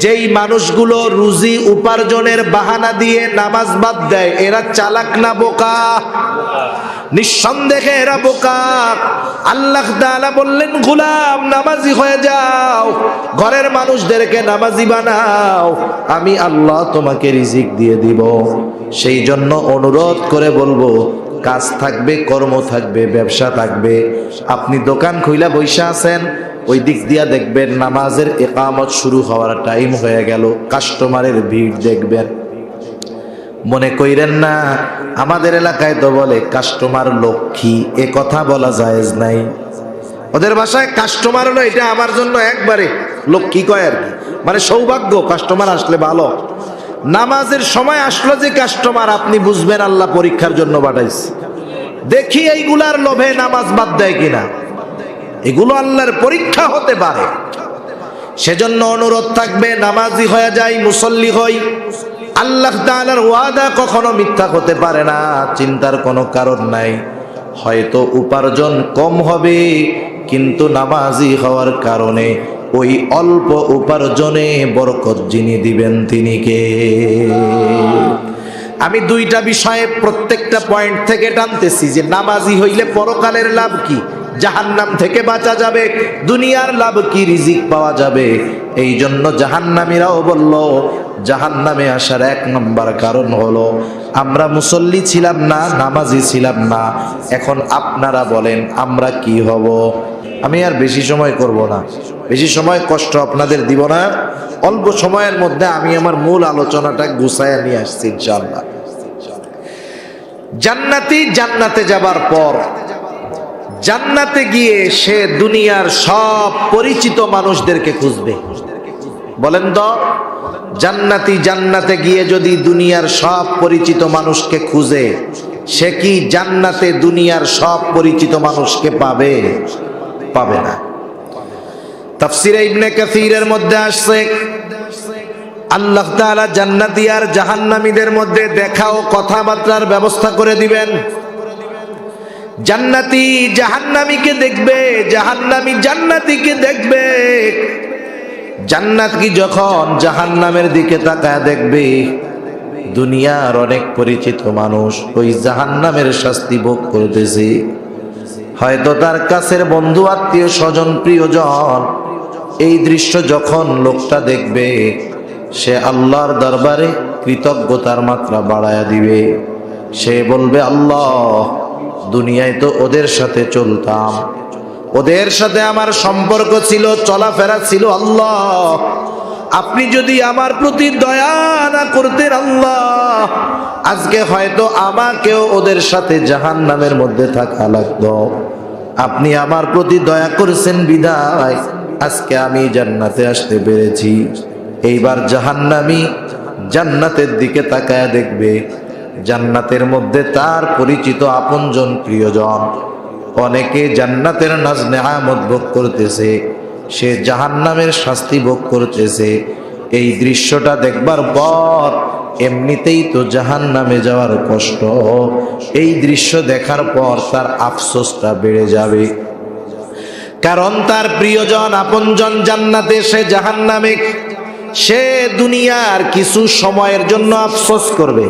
যেই মানুষগুলো রুজি উপার্জনের বাহানা দিয়ে নামাজ বাদ দেয় এরা চালাক না বোকা? নিঃসন্দেহে এরা বোকা। আল্লাহ তাআলা বললেন, গোলাম নামাজি হয়ে যাও, ঘরের মানুষদেরকে নামাজি বানাও, আমি আল্লাহ তোমাকে রিজিক দিয়ে দিব। সেই জন্য অনুরোধ করে বলবো, কাজ থাকবে, কর্ম থাকবে, ব্যবসা থাকবে। আপনি দোকান খুইলা বইসা আছেন, ওই দিক দিয়া দেখবেন নামাজের ইকামত শুরু হওয়ার টাইম হয়ে গেল, কাস্টমারের ভিড় দেখবেন। মনে কইরেন না আমাদের এলাকায় তো বলে কাস্টমার লক্ষ্মী, এ কথা বলা জায়েজ নাই। ওদের ভাষায় কাস্টমার হলো এটা আমার জন্য একবারে লক্ষ্মী কয় আর কি, মানে সৌভাগ্য, কাস্টমার আসলে ভালো। নামাজের সময় আসলো যে কাস্টমার, আপনি বুঝবেন আল্লাহ পরীক্ষার জন্য পাঠাইছে। দেখি এইগুলার লোভে নামাজ বাদ দেয় কিনা, এগুলো আল্লাহর পরীক্ষা হতে পারে। সেজন্য অনুরোধ থাকবে, নামাজি হয়ে যাই, মুসল্লি হই। আল্লাহ তাআলার ওয়াদা কখনো মিথ্যা হতে পারে না, চিন্তার কোনো কারণ নাই। হয়তো উপার্জন কম হবে, কিন্তু নামাজি হওয়ার কারণে ওই অল্প উপার্জনে বরকত যিনি দিবেন তিনি কে? আমি দুইটা বিষয়ে প্রত্যেকটা পয়েন্ট থেকে টানতেছি যে নামাজি হইলে পরকালের লাভ কি, জাহান্নাম থেকে বাঁচা যাবে, দুনিয়ার লাভ কি, রিজিক পাওয়া যাবে। এই জন্য জাহান্নামীরাও বলল, জাহান্নামে আসার এক নম্বর কারণ হলো আমরা মুসল্লি ছিলাম না, নামাজি ছিলাম না। এখন আপনারা বলেন আমরা কি হব? আমি আর বেশি সময় করব না, বেশি সময় কষ্ট আপনাদের দিব না। অল্প সময়ের মধ্যে আমি আমার মূল আলোচনাটা গুছায়া নিয়ে আসছি ইনশাআল্লাহ। জান্নাতি জান্নাতে যাবার পর, জান্নাতে গিয়ে সে দুনিয়ার সব পরিচিত মানুষদেরকে খুঁজবে। বলেন তো, জান্নাতি জান্নাতে গিয়ে যদি দুনিয়ার সব পরিচিত মানুষকে খুঁজে, সে কি জান্নাতে দুনিয়ার সব পরিচিত মানুষকে পাবে? পাবে না। তাফসীরে ইবনে কাসীরের মধ্যে আসছে, আল্লাহ তাআলা জান্নাতি আর জাহান্নামীদের মধ্যে দেখা ও কথাবার্তার ব্যবস্থা করে দিবেন। জান্নাতি জাহান্নামীকে দেখবে, জাহান্নামী জান্নাতীকে দেখবে। জান্নাতি যখন জাহান্নামের দিকে তাকায় দেখবে দুনিয়ার অনেক পরিচিত মানুষ ওই জাহান্নামের শাস্তি ভোগ করতেছে। হয়তো তার কাছের বন্ধু, আত্মীয় স্বজন, প্রিয়জন। এই দৃশ্য যখন লোকটা দেখবে, সে আল্লাহর দরবারে কৃতজ্ঞতার মাত্রা বাড়ায়া দিবে। সে বলবে, আল্লাহ, দুনিয়ায় তো ওদের সাথে চলতাম, ওদের সাথে আমার সম্পর্ক ছিল, চলাফেরা ছিল। আল্লাহ, আপনি যদি আমার প্রতি দয়া না করতেন আল্লাহ, আজকে হয়তো আমাকেও ওদের সাথে জাহান্নামের মধ্যে থাকা লাগতো। আপনি আমার প্রতি দয়া করেছেন বিদায় আজকে আমি জান্নাতে আসতে পেরেছি। এইবার জাহান্নামী জান্নাতের দিকে তাকায় দেখবে, জান্নাতের মধ্যে তার পরিচিত আপনজন, প্রিয়জন অনেকে জান্নাতের নাজ নেয়ামত ভোগ করতেছে, সে জাহান্নামের শাস্তি ভোগ করতেছে। এই দৃশ্যটা দেখবার পর এমনিতেই তো জাহান্নামে যাওয়ার কষ্ট, এই দৃশ্য দেখার পর তার আফসোসটা বেড়ে যাবে। কারণ তার প্রিয়জন, আপনজন জান্নাতে, সে জাহান্নামে। সে দুনিয়ার কিছু সময়ের জন্য আফসোস করবে,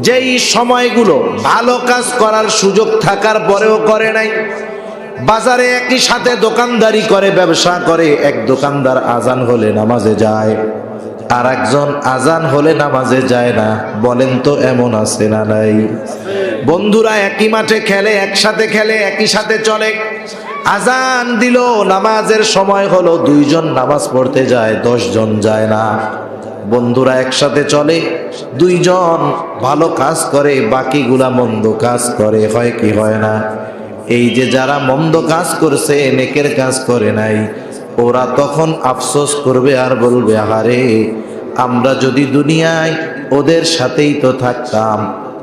যেই সময়গুলো ভালো কাজ করার সুযোগ থাকার পরেও করে নাই। বাজারে একই সাথে দোকানদারি করে, ব্যবসা করে। এক দোকানদার আজান হলে নামাজে যায়, আর একজন আজান হলে নামাজে যায় না। বলেন তো এমন আছে না নাই? বন্ধুরা একই মাঠে খেলে, একসাথে খেলে, একই সাথে চলে। আজান দিল, নামাজের সময় হলো, দুইজন নামাজ পড়তে যায়, 10 জন যায় না। বন্ধুরা একসাথে চলে, দুইজন ভালো কাজ করে, বাকিগুলা মন্দ কাজ করে। হয় কি হয় না? এই যে যারা মন্দ কাজ করছে, নেকের কাজ করে নাই, ওরা তখন আফসোস করবে আর বলবে, আহারে, আমরা যদি দুনিয়ায় ওদের সাথেই তো থাকতাম,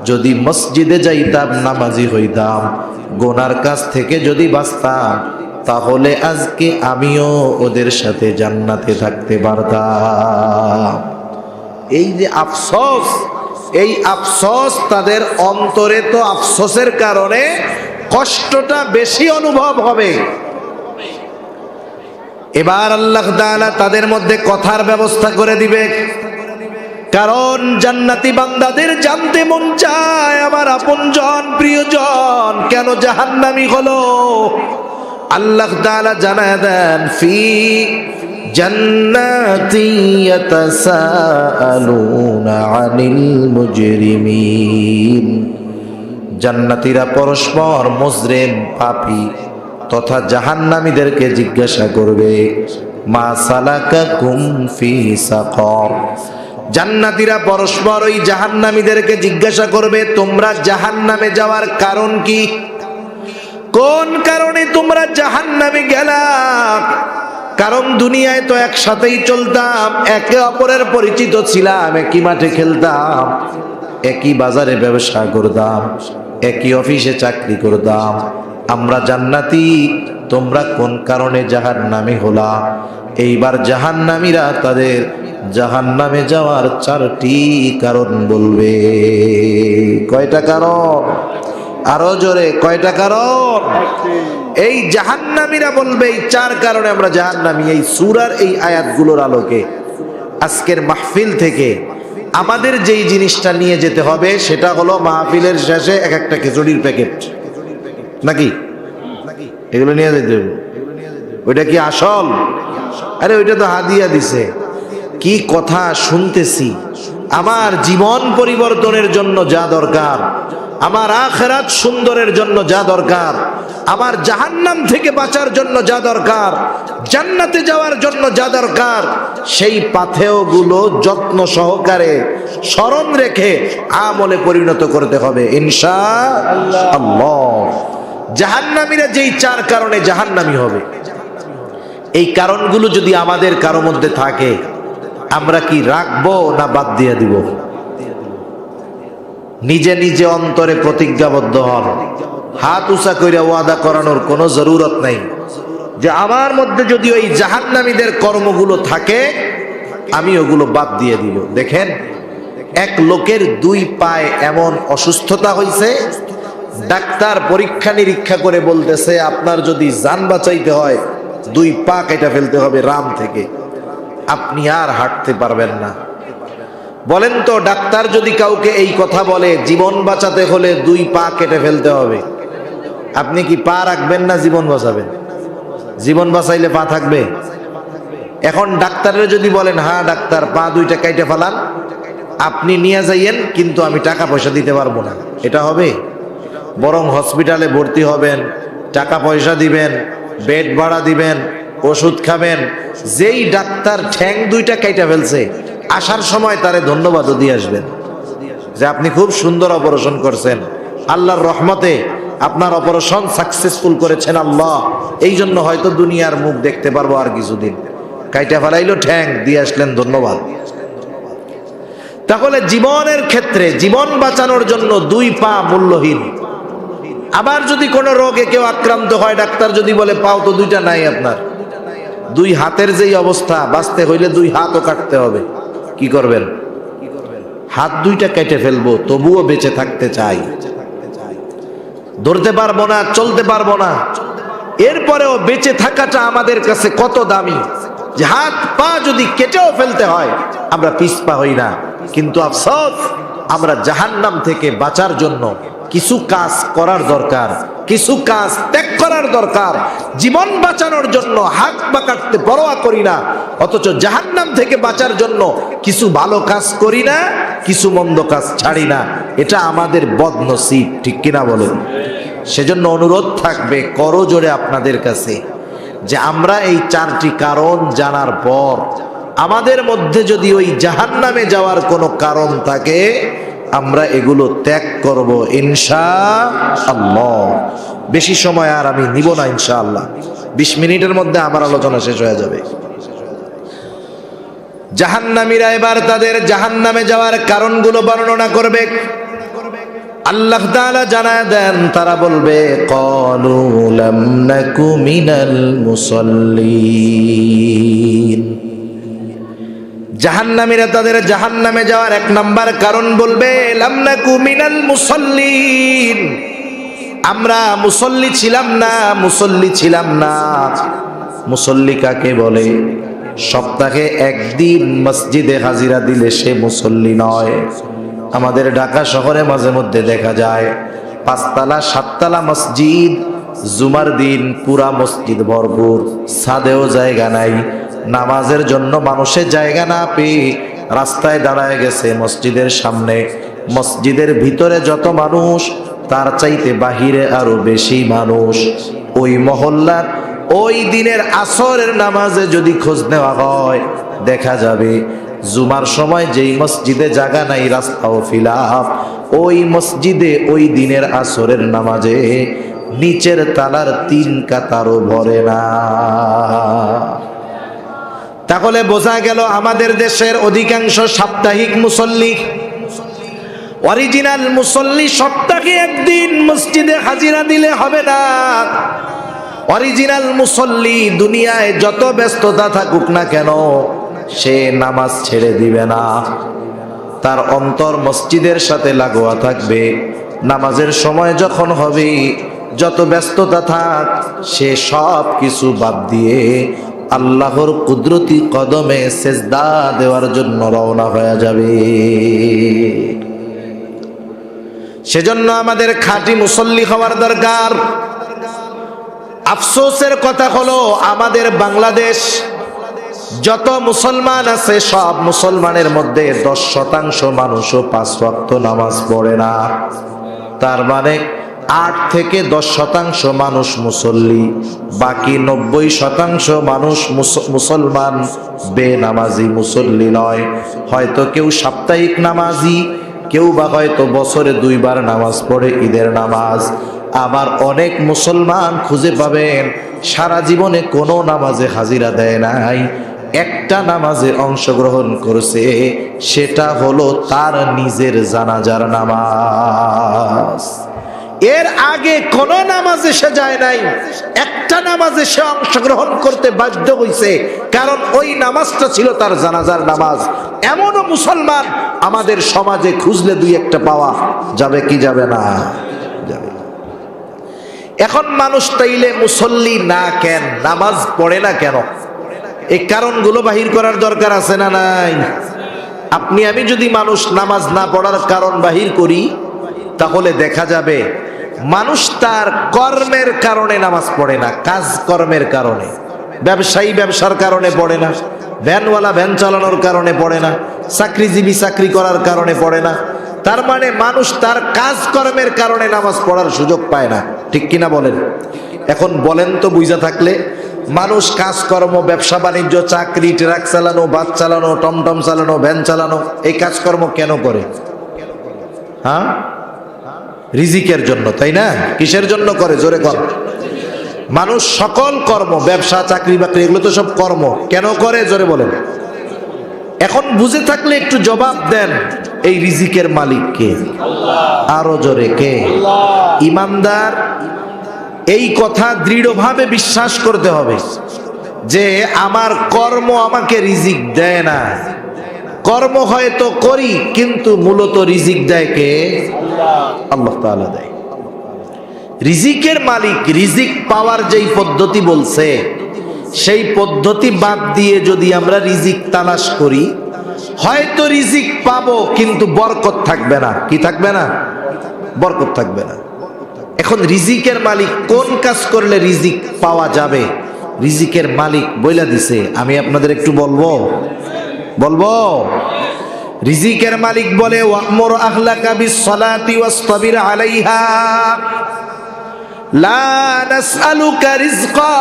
যদি মসজিদে যাইতাম, নামাজি হইতাম, গোনার কাজ থেকে যদি বাঁচতাম, তাহলে আজকে আমিও ওদের সাথে জান্নাতে থাকতে পারতাম। এই যে আফসোস, এই আফসোস তাদের অন্তরে, তো আফসোসের কারণে কষ্টটা বেশি অনুভব হবে। এবার আল্লাহ তাআলা তাদের মধ্যে কথার ব্যবস্থা করে দিবে, কারণ জান্নাতি বান্দাদের জানতে মন চায় আমার আপনজন প্রিয়জন কেন জাহান্নামী হলো। আল্লাহ তাআলা জানায় দেন, ফি জান্নাতি ইয়াতাসাআলুনা আনিল মুজরিমিন। জান্নাতীরা পরস্পর মুজরিম পাপী তথা জাহান্নামীদেরকে জিজ্ঞাসা করবে, মা সালাকাকুম ফি সাকর। জান্নাতীরা পরস্পর ওই জাহান্নামীদেরকে জিজ্ঞাসা করবে, তোমরা জাহান্নামে যাওয়ার কারণ কি? কোন কারণে তোমরা জাহান্নামে গেলা? কারণ দুনিয়ায় তো একসাথেই চলতাম, একে অপরের পরিচিত ছিলাম, একই মাঠে খেলতাম, একই বাজারে ব্যবসা করতাম, একই অফিসে চাকরি করতাম। আমরা জান্নাতি, তোমরা কোন কারণে জাহান্নামে হলা? এইবার জাহান্নামীরা তাদের জাহান্নামে যাওয়ার 4টি কারণ বলবে। কয়টা কারণ? আরো জোরে, কয়টা কারণ? এই জাহান্নামীরা বলবে এই 4 কারণে আমরা জাহান্নামী। এই সূরার এই আয়াতগুলোর আলোকে আজকের মাহফিল থেকে আমাদের যেই জিনিসটা নিয়ে যেতে হবে সেটা হলো মাহফিলের শেষে এক একটা খিচুড়ির প্যাকেট, নাকি? এগুলো নিয়ে যেতে হবে। ওইটা কি আসল? আরে ওইটা তো হাদিয়া দিছে। কি কথা শুনতেছি! আমার জীবন পরিবর্তনের জন্য যা দরকার, আমার আখিরাত সুন্দরের জন্য যা দরকার, আমার জাহান্নাম থেকে বাঁচার জন্য যা দরকার, জান্নাতে যাওয়ার জন্য যা দরকার, সেই পাথেয়গুলো যত্ন সহকারে স্মরণ রেখে আমলে পরিণত করতে হবে ইনশাআল্লাহ। জাহান্নামীরা যেই 4 কারণে জাহান্নামী হবে, এই কারণগুলো যদি আমাদের কারো মধ্যে থাকে, আমরা কি রাখবো না বাদ দিয়ে দিব? নিজে নিজে অন্তরে প্রতিজ্ঞাবদ্ধ হন, হাত উঁচা কইরা ওয়াদা করানোর কোনো জরুরত নাই যে আমার মধ্যে যদি ওই জাহান্নামীদের কর্মগুলো থাকে আমি ওগুলো বাদ দিয়ে দিব। দেখেন, এক লোকের 2 পায়ে এমন অসুস্থতা হয়েছে, ডাক্তার পরীক্ষা নিরীক্ষা করে বলতেছে আপনার যদি জান বাঁচাইতে হয় 2 পা কেটে ফেলতে হবে রাম থেকে, আপনি আর হাঁটতে পারবেন না। বলেন তো, ডাক্তার যদি কাউকে এই কথা বলে জীবন বাঁচাতে হলে 2 পা কেটে ফেলতে হবে, আপনি কি পা রাখবেন না জীবন বাঁচাবেন? জীবন বাঁচাইলে পা থাকবে? এখন ডাক্তারের যদি বলেন হ্যাঁ ডাক্তার পা 2টা কেটে ফেলান, আপনি নিয়ে যাইয়েন কিন্তু আমি টাকা পয়সা দিতে পারবো না, এটা হবে? বরং হসপিটালে ভর্তি হবেন, টাকা পয়সা দিবেন, বেড ভাড়া দিবেন, ওষুধ খাবেন। যেই ডাক্তার ঠ্যাং 2টা কেটে ফেলছে আসার সময় তারে ধন্যবাদও দিয়ে আসবেন যে আপনি খুব সুন্দর অপারেশন করছেন, আল্লাহর রহমতে আপনার অপারেশন সাকসেসফুল করেছেন আল্লাহ, এই জন্য হয়তো দুনিয়ার মুখ দেখতে পারবো আর কিছুদিন। কাইটা ফেলাইলো ঠ্যাং, দিয়ে আসলেন ধন্যবাদ। তাহলে জীবনের ক্ষেত্রে জীবন বাঁচানোর জন্য 2 পা মূল্যহীন। আবার যদি কোনো রোগে কেউ আক্রান্ত হয়, ডাক্তার যদি বলে পাও তো 2টা নাই আপনার, 2 হাতের যেই অবস্থা, বাঁচতে হইলে 2 হাতও কাটতে হবে, কি করবেন? হাত 2টা কেটে ফেলবো, তবুও বেঁচে থাকতে চাই। ধরতে পারবো না, চলতে পারবো না, এরপরেও বেঁচে থাকাটা আমাদের কাছে কত দামি যে হাত পা যদি কেটেও ফেলতে হয় আমরা পিছপা হই না। কিন্তু আফসোস, আমরা জাহান্নাম থেকে বাঁচার জন্য কিছু কাজ করার দরকার, কিছু কাজ ত্যাগ করার দরকার। জীবন বাঁচানোর জন্য হাত পা কাটতে পরোয়া করি না, অথচ জাহান্নাম থেকে বাঁচার জন্য কিছু ভালো কাজ করি না, কিছু মন্দ কাজ ছাড়ি না। এটা আমাদের বদনসিব, ঠিক কিনা বলেন? সেজন্য অনুরোধ থাকবে করজোড়ে আপনাদের কাছে যে আমরা এই 4টি কারণ জানার পর আমাদের মধ্যে যদি ওই জাহান্নামে যাওয়ার কোনো কারণ থাকে আমরা এগুলো ত্যাগ করব ইনশাআল্লাহ। বেশি সময় আর আমি নিব না ইনশাআল্লাহ, 20 মিনিটের মধ্যে আমার আলোচনা শেষ হয়ে যাবে। জাহান্নামীরা এবার তাদের জাহান্নামে যাওয়ার কারণগুলো বর্ণনা করবে। আল্লাহ তাআলা জানায় দেন, তারা বলবে ক্বালু লাম নাকু মিনাল মুসাল্লিন। জাহান্নামীরা তাদের জাহান্নামে যাওয়ার 1 নাম্বার কারণ বলবে লাম নাকু মিনাল মুসাল্লিন, আমরা মুসল্লি ছিলাম না, মুসল্লি ছিলাম না। মুসল্লি কাকে বলে? সপ্তাহে একদিন মসজিদে হাজিরা দিলে সে মুসল্লি নয়। আমাদের ঢাকা শহরে মাঝে মধ্যে দেখা যায় 5 তলা 7 তলা মসজিদ, জুমার দিন পুরা মসজিদ ভরপুর, ছাদেও জায়গা নাই, নামাজের জন্য মানুষের জায়গা না পেয়ে রাস্তায় দাঁড়ায় গেছে মসজিদের সামনে। মসজিদের ভিতরে যত মানুষ তার চাইতে বাহিরে আরো বেশি মানুষ। ওই মহল্লার ওই দিনের আসরের নামাজে যদি খোঁজ নেওয়া হয়, দেখা যাবে জুমার সময় যেই মসজিদে জায়গা নাই, রাস্তাও ফিলাপ, ওই মসজিদে ওই দিনের আসরের নামাজে নিচের তালার 3 কাতারও ভরে না। তাহলে বোঝা গেল আমাদের দেশের অধিকাংশ সাপ্তাহিক মুসল্লি, অরিজিনাল মুসল্লি সপ্তাহে একদিন মসজিদে হাজিরা দিলে হবে না। অরিজিনাল মুসল্লি দুনিয়ায় যত ব্যস্ততা থাকুক না কেন, সে নামাজ ছেড়ে দিবে না। তার অন্তর মসজিদের সাথে লাগোয়া থাকবে। নামাজের সময় যখন হবে, যত ব্যস্ততা থাক, সে সব কিছু বাদ দিয়ে আল্লাহর কুদরতি কদমে সেজদা দেওয়ার জন্য রওনা হয়ে যাবে। সেজন্য আমাদের খাঁটি মুসল্লি হওয়ার দরকার। আফসোসের কথা হলো, আমাদের বাংলাদেশ যত মুসলমান আছে, সব মুসলমানের মধ্যে 10% মানুষও 5 ওয়াক্ত নামাজ পড়ে না। তার মানে 8 থেকে 10% মানুষ মুসল্লি, বাকি 90% মানুষ মুসলমান বেনামাজি, মুসল্লি নয়। হয়তো কেউ সাপ্তাহিক নামাজি, কেউ বা হয়তো বছরে 2 বার নামাজ পড়ে, ঈদের নামাজ। আবার অনেক মুসলমান খুঁজে পাবেন সারা জীবনে কোনো নামাজে হাজিরা দেয় নাই, একটা নামাজে অংশগ্রহণ করেছে, সেটা হলো তার নিজের জানাজার নামাজ। এর আগে কোন নামাজে সে যায় নাই, একটা নামাজে সে অংশগ্রহণ করতে বাধ্য হয়েছে, কারণ ওই নামাজটা ছিল তার জানাজার নামাজ। এমনও মুসলমান আমাদের সমাজে খুঁজলে 2-1টা পাওয়া যাবে কি যাবে না? যাবে। এখন মানুষ তাইলে মুসল্লি না কেন, নামাজ পড়ে না কেন? এই কারণগুলো বাহির করার দরকার আছে না নাই? আপনি আমি যদি মানুষ নামাজ না পড়ার কারণ বাহির করি, তাহলে দেখা যাবে মানুষ তার কর্মের কারণে নামাজ পড়ে না, কাজ কর্মের কারণে। ব্যবসায়ী ব্যবসার কারণে পড়ে না, ভ্যানওয়ালা ভ্যান চালানোর কারণে পড়ে না, চাকরিজীবী চাকরি করার কারণে পড়ে না। তার মানে মানুষ তার কাজ কর্মের কারণে নামাজ পড়ার সুযোগ পায় না, ঠিক কিনা বলেন? এখন বলেন তো, বুঝা থাকলে, মানুষ কাজকর্ম, ব্যবসা বাণিজ্য, চাকরি, ট্রাক চালানো, বাস চালানো, টমটম চালানো, ভ্যান চালানো, এই কাজকর্ম কেন করে? হ্যাঁ, রিজিকের জন্য, তাই না? কিসের জন্য করে? জোরে কর। মানুষ সকল কর্ম, ব্যবসা, চাকরি বাকরি, এগুলো তো সব কর্ম, কেন করে? জোরে বলেন। এখন বুঝে থাকলে একটু জবাব দেন, এই রিজিকের মালিক কে? আরো জোরে, কে? ইমানদার এই কথা দৃঢ়ভাবে বিশ্বাস করতে হবে যে আমার কর্ম আমাকে রিজিক দেয় না। কর্ম হয়তো করি, কিন্তু মূলত রিজিক দেয় কে? আল্লাহ তাআলা দেয়। রিজিকের মালিক। রিজিক পাওয়ার যেই পদ্ধতি বলছে, সেই পদ্ধতি বাদ দিয়ে যদি আমরা রিজিক তালাশ করি, হয়তো রিজিক পাবো, কিন্তু বরকত থাকবে না। কি থাকবে না? বরকত থাকবে না। এখন রিজিকের মালিক কোন কাজ করলে রিজিক পাওয়া যাবে? রিজিকের মালিক বইলা দিছে, আমি আপনাদের একটু বলবো। রিজিকের মালিক বলে, ওয়া'মুর আহলাকা বিস-সালাতি ওয়াসতাবির আলাইহা লা নাসআলুকা রিজকা।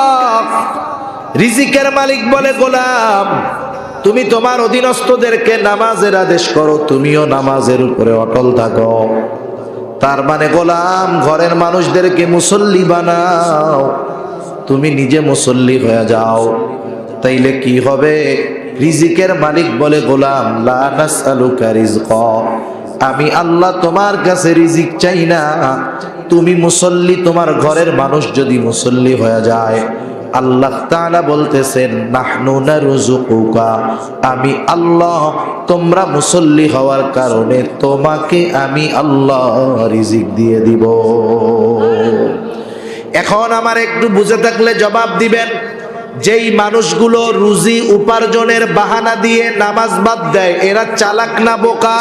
রিজিকের মালিক বলে, গোলাম, তুমি তোমার অধীনস্থদেরকে নামাজের আদেশ করো, তুমিও নামাজের উপরে অটল থাকো। তার মানে গোলাম, ঘরের মানুষদেরকে মুসল্লি বানাও, তুমি নিজে মুসল্লি হয়ে যাও। তাইলে কি হবে? রিজিকের মালিক বলে, গোলাম, লা নাসআলুকা রিজকা, আমি আল্লাহ তোমার কাছে রিজিক চাই না। তুমি মুসল্লি, তোমার ঘরের মানুষ যদি মুসল্লি হয়ে যায়, আল্লাহ তাআলা বলতেছেন, নাহনু নারযুকুকা, আমি আল্লাহ তোমরা মুসল্লি হওয়ার কারণে তোমাকে আমি আল্লাহ রিজিক দিয়ে দিব। এখন আমার একটু বুঝে থাকলে জবাব দিবেন, যেই মানুষগুলো রুজি উপার্জনের বাহানা দিয়ে নামাজ বাদ দেয় এরা চালাক না বোকা?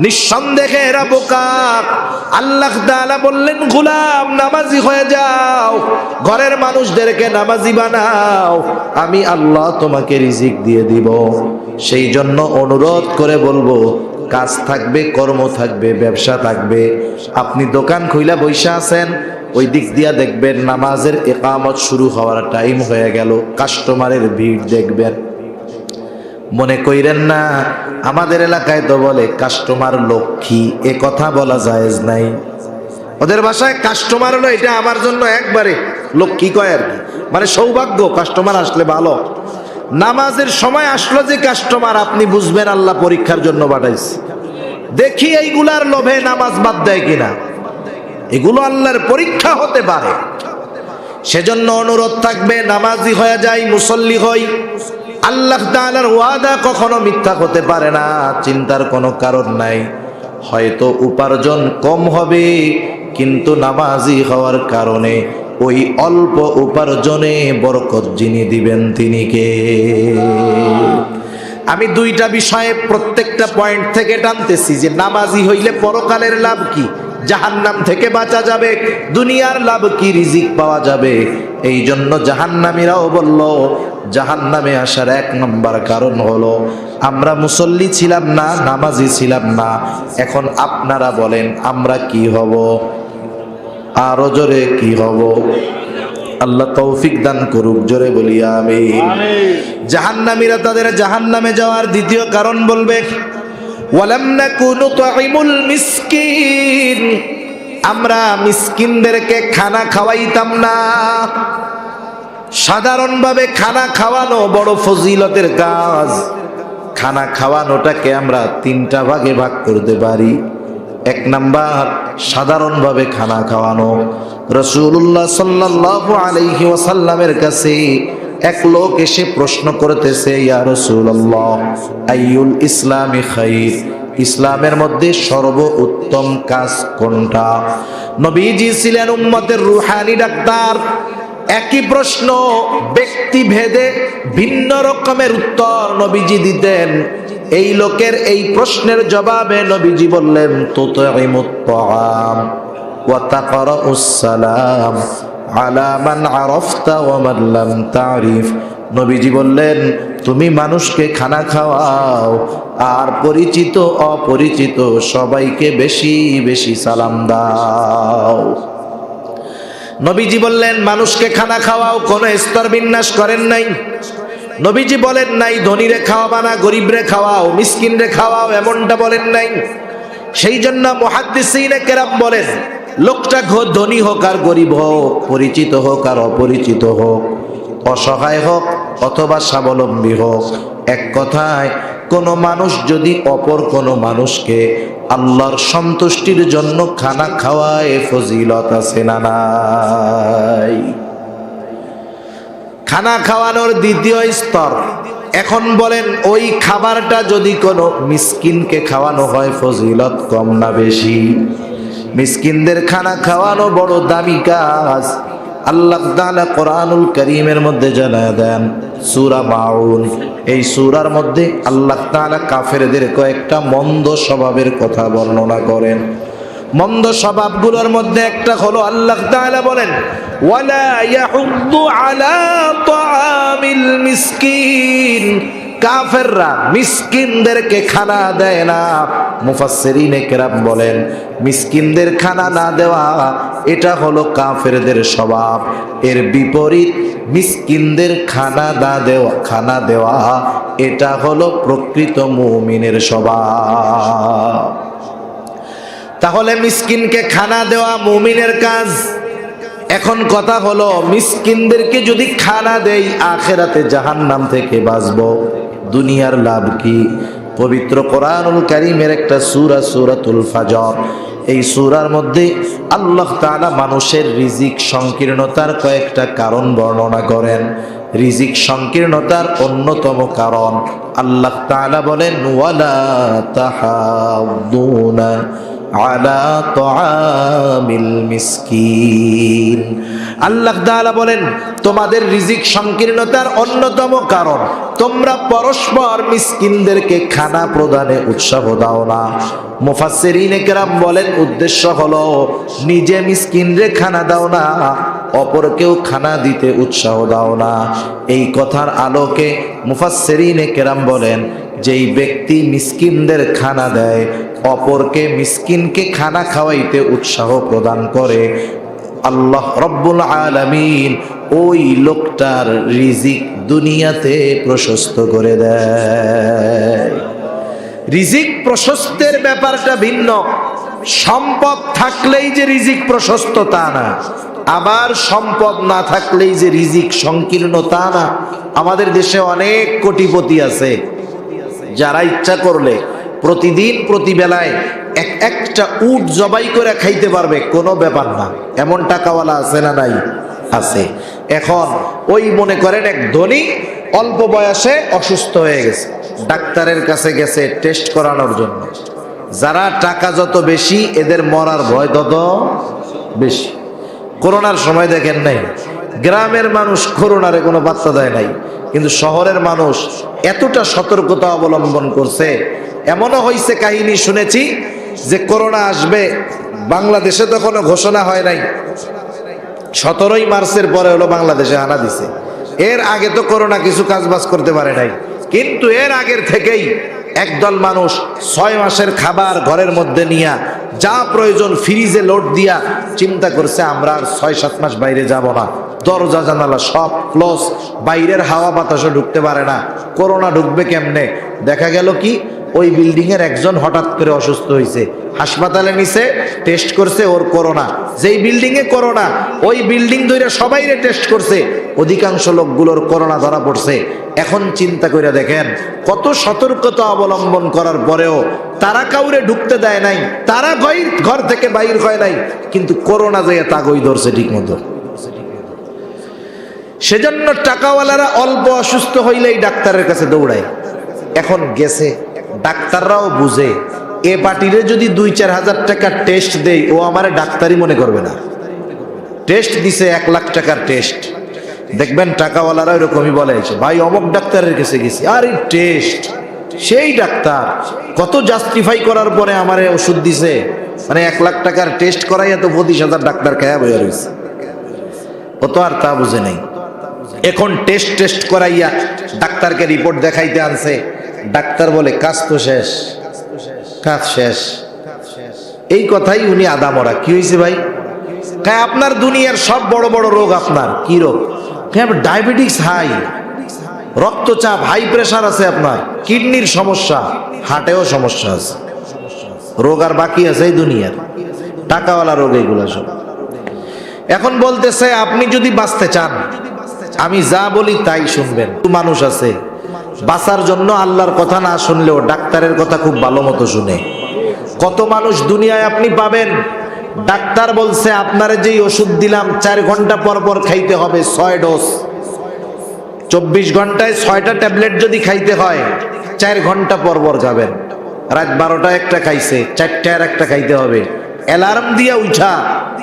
নিঃসন্দেহে এরা বোকা। আল্লাহ তাআলা বললেন, গোলাম নামাজি হয়ে যাও, ঘরের মানুষদেরকে নামাজি বানাও, আমি আল্লাহ তোমাকে রিজিক দিয়ে দিব। সেই জন্য অনুরোধ করে বলবো, কাজ থাকবে, কর্ম থাকবে, ব্যবসা থাকবে। আপনি দোকান খুইলা বইসা আছেন, ওই দিক দিয়া দেখবেন নামাজের ইকামত শুরু হওয়ার টাইম হয়ে গেল, কাস্টমারের ভিড় দেখবেন। মনে কইরেন না আমাদের এলাকায় তো বলে কাস্টমার লক্ষ্মী, এ কথা বলা জায়েজ নাই। ওদের ভাষায় কাস্টমার হলো এটা আমার জন্য একবারে লক্ষ্মী কয় আর কি, মানে সৌভাগ্য, কাস্টমার আসলে ভালো। নামাজের সময় আসলো যে কাস্টমার, আপনি বুঝবেন আল্লাহ পরীক্ষার জন্য পাঠাইছে। দেখি এইগুলার লোভে নামাজ বাদ দেয় কিনা, এগুলো আল্লাহর পরীক্ষা হতে পারে। সেজন্য অনুরোধ থাকবে, নামাজি হয়ে যাই, মুসল্লি হই। আল্লাহ তাআলার ওয়াদা কখনো মিথ্যা হতে পারে না, চিন্তার কোনো কারণ নাই। হয়তো উপার্জন কম হবে, কিন্তু নামাজি হওয়ার কারণে ওই অল্প উপার্জনে বরকত যিনি দিবেন তিনি কে? আমি দুইটা বিষয়ে প্রত্যেকটা পয়েন্ট থেকে টানতেছি যে নামাজি হইলে পরকালের লাভ কি, জাহান্নাম থেকে বাঁচা যাবে, দুনিয়ার লাভ কি, রিজিক পাওয়া যাবে। এই জন্য জাহান্নামীরাও বলল, জাহান্নামে আসার এক নম্বর কারণ হলো আমরা মুসল্লি ছিলাম না, নামাজি ছিলাম না। এখন আপনারা বলেন আমরা কি হব? আরো জোরে কি হব? আল্লাহ তৌফিক দান করুক, জোরে বলি আমিন। জাহান্নামীরা তাদের জাহান্নামে যাওয়ার দ্বিতীয় কারণ বলবে, ওয়ালাম নাকু নুতঈমুল মিসকিন, আমরা মিসকিনদেরকে খানা খাওয়াইতাম না। সাধারণভাবে খানা খাওয়ানো বড় ফজিলতের কাজ। খানা খাওয়ানোটাকে আমরা তিনটা ভাগে ভাগ করতে পারি। এক নাম্বার, সাধারণভাবে খানা খাওয়ানো। রাসূলুল্লাহ সাল্লাল্লাহু আলাইহি ওয়াসাল্লামের কাছে এক লোক এসে প্রশ্ন করতেছে, ইয়া রাসূলুল্লাহ আইয়ুল ইসলামি খাইর, ইসলামের মধ্যে সর্বোত্তম কাজ কোনটা? নবীজি ছিলেন উম্মতের রুহানি ডাক্তার। একই প্রশ্ন ব্যক্তি ভেদে ভিন্ন রকমের উত্তর নবীজি দিতেন। এই লোকের এই প্রশ্নের জবাবে নবীজি বললেন, তুতঈমুত তাআম ওয়া তাকরাউস সালাম আলা মান আরাফতা ওয়া মান লাম তারিফ। নবীজি বললেন, তুমি মানুষকে খানা খাওয়াও আর পরিচিত অপরিচিত সবাইকে বেশি বেশি সালাম দাও। নবীজি বললেন মানুষকে খানা খাওয়াও, কোন স্তর বিন্যাস করেন নাই। নবীজি বলেন নাই ধনীরে খাওয়াবা না, গরিবরে খাওয়াও, মিসকিনরে খাওয়াও, এমনটা বলেন নাই। সেই জন্য মুহাদ্দিসিনে কেরাম বলেন, লোকটা ধনী হোক আর গরিব হোক, পরিচিত হোক আর অপরিচিত হোক, অসহায় হোক অথবা স্বাবলম্বী হোক, এক কথায় কোন মানুষ যদি অপর কোন মানুষকে আল্লাহর সন্তুষ্টির জন্য খানা খাওয়ায়, ফজিলত আছে না নাই? খানা খাওয়ানোর দ্বিতীয় স্তর। এখন বলেন ওই খাবারটা যদি কোনো মিসকিনকে খাওয়ানো হয়, ফজিলত কম না বেশি? মিসকিনদের খানা খাওয়ানো বড় দামি কাজ। আল্লাহ তাআলা কোরআনুল কারীমের মধ্যে জানায় দেন, সূরা মাউন, এই সূরার মধ্যে আল্লাহ তাআলা কাফেরদের কয়েকটা মন্দ স্বভাবের কথা বর্ণনা করেন। মন্দ স্বভাবগুলোর মধ্যে একটা হলো, আল্লাহ তাআলা বলেন, ওয়ালা ইয়াহুদ্দু আলা তাআমিল মিসকিন, কাফেররা মিসকিনদেরকে খানা দেয় না। মুফাসসিরিনে কেরাম বলেন, মিসকিনদের খানা না দেওয়া এটা হলো কাফেরদের স্বভাব। এর বিপরীত মিসকিনদের খানা দেওয়া এটা হলো প্রকৃত মুমিনের স্বভাব। তাহলে মিসকিনকে খানা দেওয়া মুমিনের কাজ। এখন কথা হলো, মিসকিনদেরকে যদি খানা দেই, আখিরাতে জাহান্নাম থেকে বাঁচবো, দুনিয়ার লাভ কি? পবিত্র কোরআনুল কারীমের একটা সূরা, সূরাতুল ফাজর, এই সূরার মধ্যে আল্লাহ তাআলা মানুষের রিজিক সংকীর্ণতার কয়েকটা কারণ বর্ণনা করেন। রিজিক সংকীর্ণতার অন্যতম কারণ আল্লাহ তাআলা বলেন, ওয়ালা তাহাদ্দুনা আলা তাআমিল মিসকিন। আল্লাহ তাআলা বলেন তোমাদের রিজিক সংকীর্ণতার অন্যতম কারণ তোমরা পরস্পর মিসকিনদেরকে খানা প্রদানে উৎসাহ দাও না। মুফাসসিরিনে কেরাম বলেন উদ্দেশ্য হলো নিজে মিসকিনরে খানা দাও না, অপরকেও খানা দিতে উৎসাহ দাও না। এই কথার আলোকে মুফাসসিরিনে কেরাম বলেন যেই ব্যক্তি মিসকিনদের খানা দেয়, অপরকে মিসকিনকে খানা খাওয়াইতে উৎসাহ প্রদান করে, আল্লাহ রব্বুল আলামিন ওই লোকটার রিজিক দুনিয়াতে প্রশস্ত করে দেয়। রিজিক প্রশস্তের ব্যাপারটা ভিন্ন। সম্পদ থাকলেই যে রিজিক প্রশস্ত তা না, আবার সম্পদ না থাকলেই যে রিজিক সংকীর্ণ তা না। আমাদের দেশে অনেক কোটিপতি আছে যারা ইচ্ছা করলে প্রতিদিন প্রতিবেলায় একটা উট জবাই করে খাইতে পারবে, কোনো ব্যাপার না। এমন টাকাওয়ালা আছে না নাই? আছে। এখন ওই মনে করেন এক ধনী অল্প বয়সে অসুস্থ হয়ে গেছে, ডাক্তারের কাছে গেছে টেস্ট করানোর জন্য। যারা টাকা যত বেশি এদের মরার ভয় তত বেশি। করোনার সময় দেখেন নাই, গ্রামের মানুষ করোনারে কোনো বার্তা দেয় নাই, কিন্তু শহরের মানুষ এতটা সতর্কতা অবলম্বন করছে। এমনও হয়েছে, কাহিনী শুনেছি যে করোনা আসবে, বাংলাদেশে তো কোনো ঘোষণা হয় নাই, 17ই মার্চের পরে হলো বাংলাদেশে হানা দিছে। এর আগে তো করোনা কিছু কাজবাজ করতে পারে নাই, কিন্তু এর আগের থেকেই একদল মানুষ 6 মাসের খাবার ঘরের মধ্যে নিয়া যা প্রয়োজন ফ্রিজে লোড দিয়া চিন্তা করছে আমরা আর 6-7 মাস বাইরে যাব না, দরজা জানালা সব ক্লোজ, বাইরের হাওয়া বাতাসও ঢুকতে পারে না, করোনা ঢুকবে কেমনে। দেখা গেল কি ওই বিল্ডিং এর একজন হঠাৎ করে অসুস্থ হয়েছে, হাসপাতালে নিছে, টেস্ট করছে ওর করোনা। যেই বিল্ডিং এ করোনা, ওই বিল্ডিং ধরে সবাইরে টেস্ট করছে, অধিকাংশ লোকগুলোর করোনা ধরা পড়ছে। এখন চিন্তা করে দেখেন কত সতর্কতা অবলম্বন করার পরেও তারা কাউরে ঢুকতে দেয় নাই, তারা ঘর থেকে বাইর হয় নাই, কিন্তু করোনা যায় তাগই ধরছে ঠিক মতো। সেজন্য টাকাওয়ালারা অল্প অসুস্থ হইলেই ডাক্তারের কাছে দৌড়ায়। এখন গেছে, ডাক্তাররাও বুঝে এ পার্টিরে যদি 2-4 হাজার টাকার টেস্ট দেই ও আমারে ডাক্তারই মনে করবে না। টেস্ট দিছে 1 লাখ টাকার টেস্ট। দেখবেন টাকাওয়ালারা এরকমই বলে, ভাই অমুক ডাক্তারের কাছে গেছি, আরে টেস্ট সেই ডাক্তার কত জাস্টিফাই করার পরে আমারে ওষুধ দিছে, মানে 1 লাখ টাকার টেস্ট করাইয়া তো 25,000 ডাক্তার খায়া বইয়া রয়েছে। ও তো আর তা বুঝে নেই। এখন টেস্ট করাইয়া ডাক্তারকে রিপোর্ট দেখাইতে আনছে, ডাক্তার বলে কাজ তো শেষ, কাজ শেষ। এই কথাই উনি আদামরা। কি হয়েছে ভাই? আপনার দুনিয়ার সব বড় বড় রোগ, আপনার কি রোগ? ডায়াবেটিস হাই, রক্তচাপ, হাই প্রেশার আছে, আপনার কিডনির সমস্যা, হার্টেও সমস্যা আছে, রোগ আর বাকি আছে এই দুনিয়ার, টাকাওয়ালা রোগ এইগুলো সব। এখন বলতেছে আপনি যদি বাঁচতে চান আমি যা বলি তাই শুনবেন। মানুষ আছে বাঁচার জন্য আল্লাহর কথা না শুনলেও ডাক্তারের কথা খুব ভালো মতো শুনে। কত মানুষ দুনিয়ায় আপনি পাবেন, ডাক্তার বলছে আপনার যেই ওষুধ দিলাম 4 ঘন্টা পর পর খাইতে হবে 6 ডোজ, 24 ঘন্টায় 6টা ট্যাবলেট যদি খাইতে হয় 4 ঘন্টা পর পর খাবেন। রাত 12টা একটা খাইছে, 4টা আর একটা খাইতে হবে। অ্যালার্ম দিয়া উঠা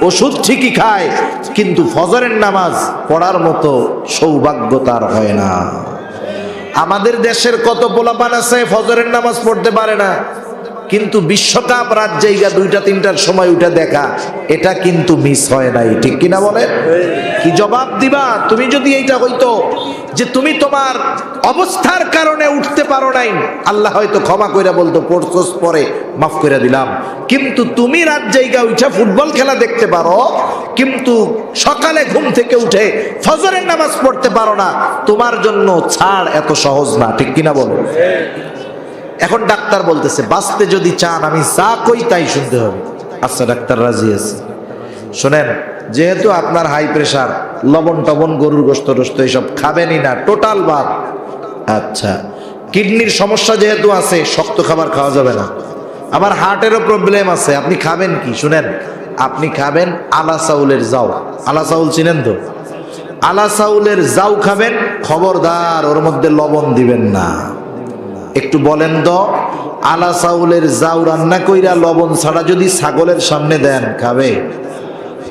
ওষুধ ঠিকই খায়, কিন্তু ফজরের নামাজ পড়ার মতো সৌভাগ্য তার হয় না। আমাদের দেশের কত পোলাপান আছে ফজরের নামাজ পড়তে পারে না, কিন্তু বিশ্বকাপ রাত জায়গা 2টা-3টার সময় উঠে দেখা, এটা কিন্তু মিস হয় নাই। ঠিক কিনা বলেন? কি জবাব দিবা? তুমি যদি এইটা হইতো যে তুমি তোমার অবস্থার কারণে উঠতে পারো নাই, আল্লাহ হয়তো ক্ষমা কইরা বলতো পড়ছস পরে মাফ করে দিলাম। কিন্তু তুমি রাত জায়গা উঠে ফুটবল খেলা দেখতে পারো, কিন্তু সকালে ঘুম থেকে উঠে ফজরের নামাজ পড়তে পারো না, তোমার জন্য ছাড় এত সহজ না। ঠিক কিনা বলো? এখন ডাক্তার বলতেছে বাঁচতে যদি চান আমি যা কই তাই শুনতে হবে। আচ্ছা ডাক্তার রাজি আছে। শোনেন, যেহেতু আপনার হাই প্রেশার, লবণ টবণ গরুর গোশত টোস্ত এসব খাবেনই না, টোটাল বাদ। আচ্ছা, কিডনির সমস্যা যেহেতু আছে শক্ত খাবার খাওয়া যাবে না, আবার হার্টেরও প্রবলেম আছে, আপনি খাবেন কি? শুনেন, আপনি খাবেন আলা চাউলের জাউ। আলা চাউল চিনেন তো? আলা চাউলের জাউ খাবেন, খবরদার ওর মধ্যে লবণ দিবেন না। একটু বলেন তো, আলা চাউলের জাউ রান্না কইরা লবণ ছাড়া যদি ছাগলের সামনে দেন খাবে?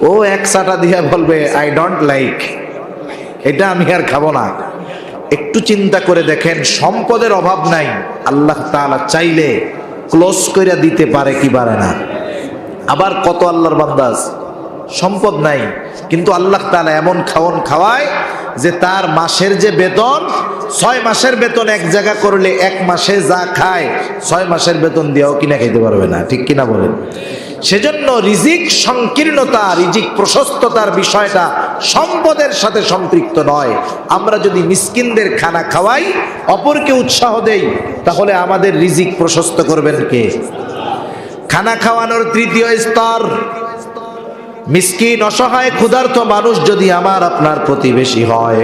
ও এক চাটা দিয়া বলবে আই ডোন্ট লাইক, এটা আমি আর খাবো না। একটু চিন্তা করে দেখেন, সম্পদের অভাব নাই, আল্লাহ তাআলা চাইলে ক্লোজ কইরা দিতে পারে কি পারে না? আবার কত আল্লাহর বান্দা আছে সম্পদ নাই, কিন্তু আল্লাহ তাআলা এমন খাওয়ান খাওয়ায় যে তার মাসের যে বেতন, 6 মাসের বেতন এক জায়গা করলে 1 মাসে যা খায় 6 মাসের বেতন দিয়েও কিনা খাইতে পারবে না, ঠিক কিনা বলেন? সেজন্য রিজিক সংকীর্ণতা, রিজিক প্রশস্ততার বিষয়টা সম্পদের সাথে সম্পৃক্ত নয়। আমরা যদি মিসকিনদের খানা খাওয়াই, অপরকে উৎসাহ দেই, তাহলে আমাদের রিজিক প্রশস্ত করবেন কে? খানা খাওয়ানোর তৃতীয় স্তর, মিসকিন অসহায় ক্ষুধার্ত মানুষ যদি আমার আপনার প্রতিবেশী হয়,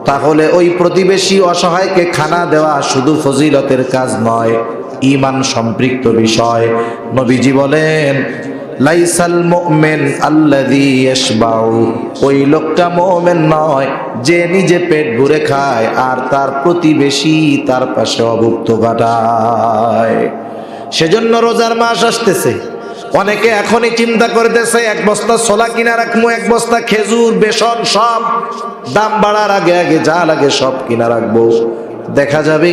তাহলে ওই প্রতিবেশী অসহায়কে খানা দেওয়া শুধু ফজিলতের কাজ নয়, ঈমান সম্পৃক্ত বিষয়। নবীজি বলেন লাইসাল মুমিন আল্লাযী ইয়াশবাউ, ওই লোকটা মুমিন নয় যে নিজে পেট ভরে খায় আর তার প্রতিবেশী তার পাশে অভুক্ত কাটায়। সেজন্য রোজার মাস আসতেছে, অনেকে এখনই চিন্তা করতেছে 1 বস্তা ছোলা কিনা রাখবো, 1 বস্তা খেজুর, বেসন, সব দাম বাড়ার আগে আগে যা লাগে সব কিনা রাখবো। দেখা যাবে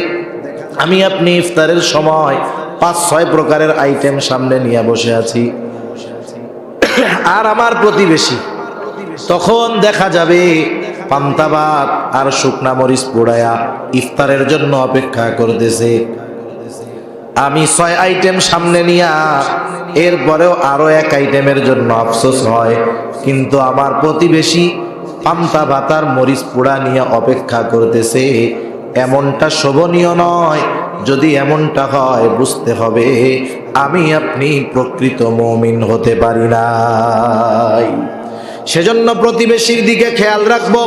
আমি আপনি ইফতারের সময় 5-6 প্রকারের আইটেম সামনে নিয়ে বসে আছি, আর আমার প্রতিবেশী তখন দেখা যাবে পান্তা ভাত আর শুকনা মরিচ পোড়ায়া ইফতারের জন্য অপেক্ষা করতেছে। আমি 6 আইটেম সামনে নিয়া এরপরেও আরো 1 আইটেমের জন্য আফসোস হয়, কিন্তু আমার প্রতিবেশী পান্তা ভাত আর মরিচ পোড়া নিয়ে অপেক্ষা করতেছে। এমনটা শোভনীয় নয়। যদি এমনটা হয়, বুঝতে হবে আমি আপনি প্রকৃত মুমিন হতে পারি নাই। সেজন্য প্রতিবেশীর দিকে খেয়াল রাখবো।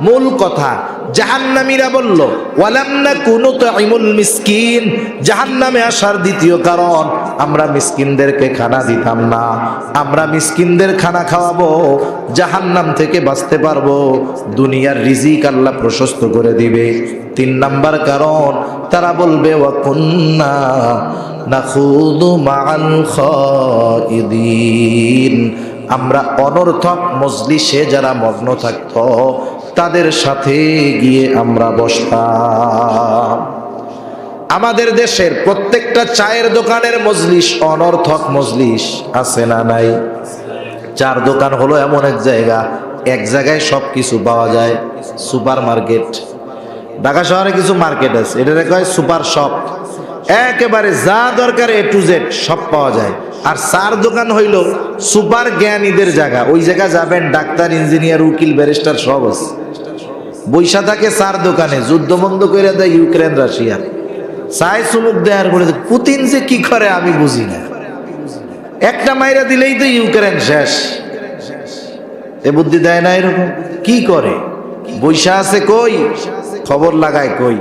মূল কথা, জাহান্নামীরা বলল ওয়ালাম নাকুনু তুইমুল মিসকিন, জাহান্নামে আসার দ্বিতীয় কারণ আমরা মিসকিনদেরকে খানা দিতাম না। আমরা মিসকিনদের খানা খাওয়াবো, জাহান্নাম থেকে বাঁচতে পারবো, দুনিয়ার রিজিক আল্লাহ প্রশস্ত করে দিবে। 3 নাম্বার কারণ, তারা বলবে ওয়া কুন্না নাখুদু মাআল খাইদিন, আমরা অনর্থক মজলিসে যারা মগ্ন থাকত তাদের সাথে গিয়ে আমরা বসতাম। আমাদের দেশের প্রত্যেকটা চায়ের দোকানের মজলিস অনর্থক মজলিস আছে না নাই? চার দোকান হলো এমন এক জায়গা, এক জায়গায় সব কিছু পাওয়া যায়। সুপার মার্কেট, ঢাকা শহরে কিছু মার্কেট আছে, এটা কয় সুপার শপ, একেবারে যা দরকার A to Z সব পাওয়া যায়। আর চার দোকান হইল সুপার জ্ঞানীদের জায়গা, ওই জায়গা যাবেন ডাক্তার, ইঞ্জিনিয়ার, উকিল, ব্যারিস্টার সব আছে। বৈশা থাকে চার দোকানে, যুদ্ধ বন্ধ করে দেয় ইউক্রেন রাশিয়ার, চাই চুমুক দেয়ার বলে পুতিন যে কি করে আমি বুঝি না, একটা মাইরা দিলেই তো ইউক্রেন শেষ। এ বুদ্ধি দেয় না, এরকম কি করে? বৈশা আছে কই, খবর লাগায় কই।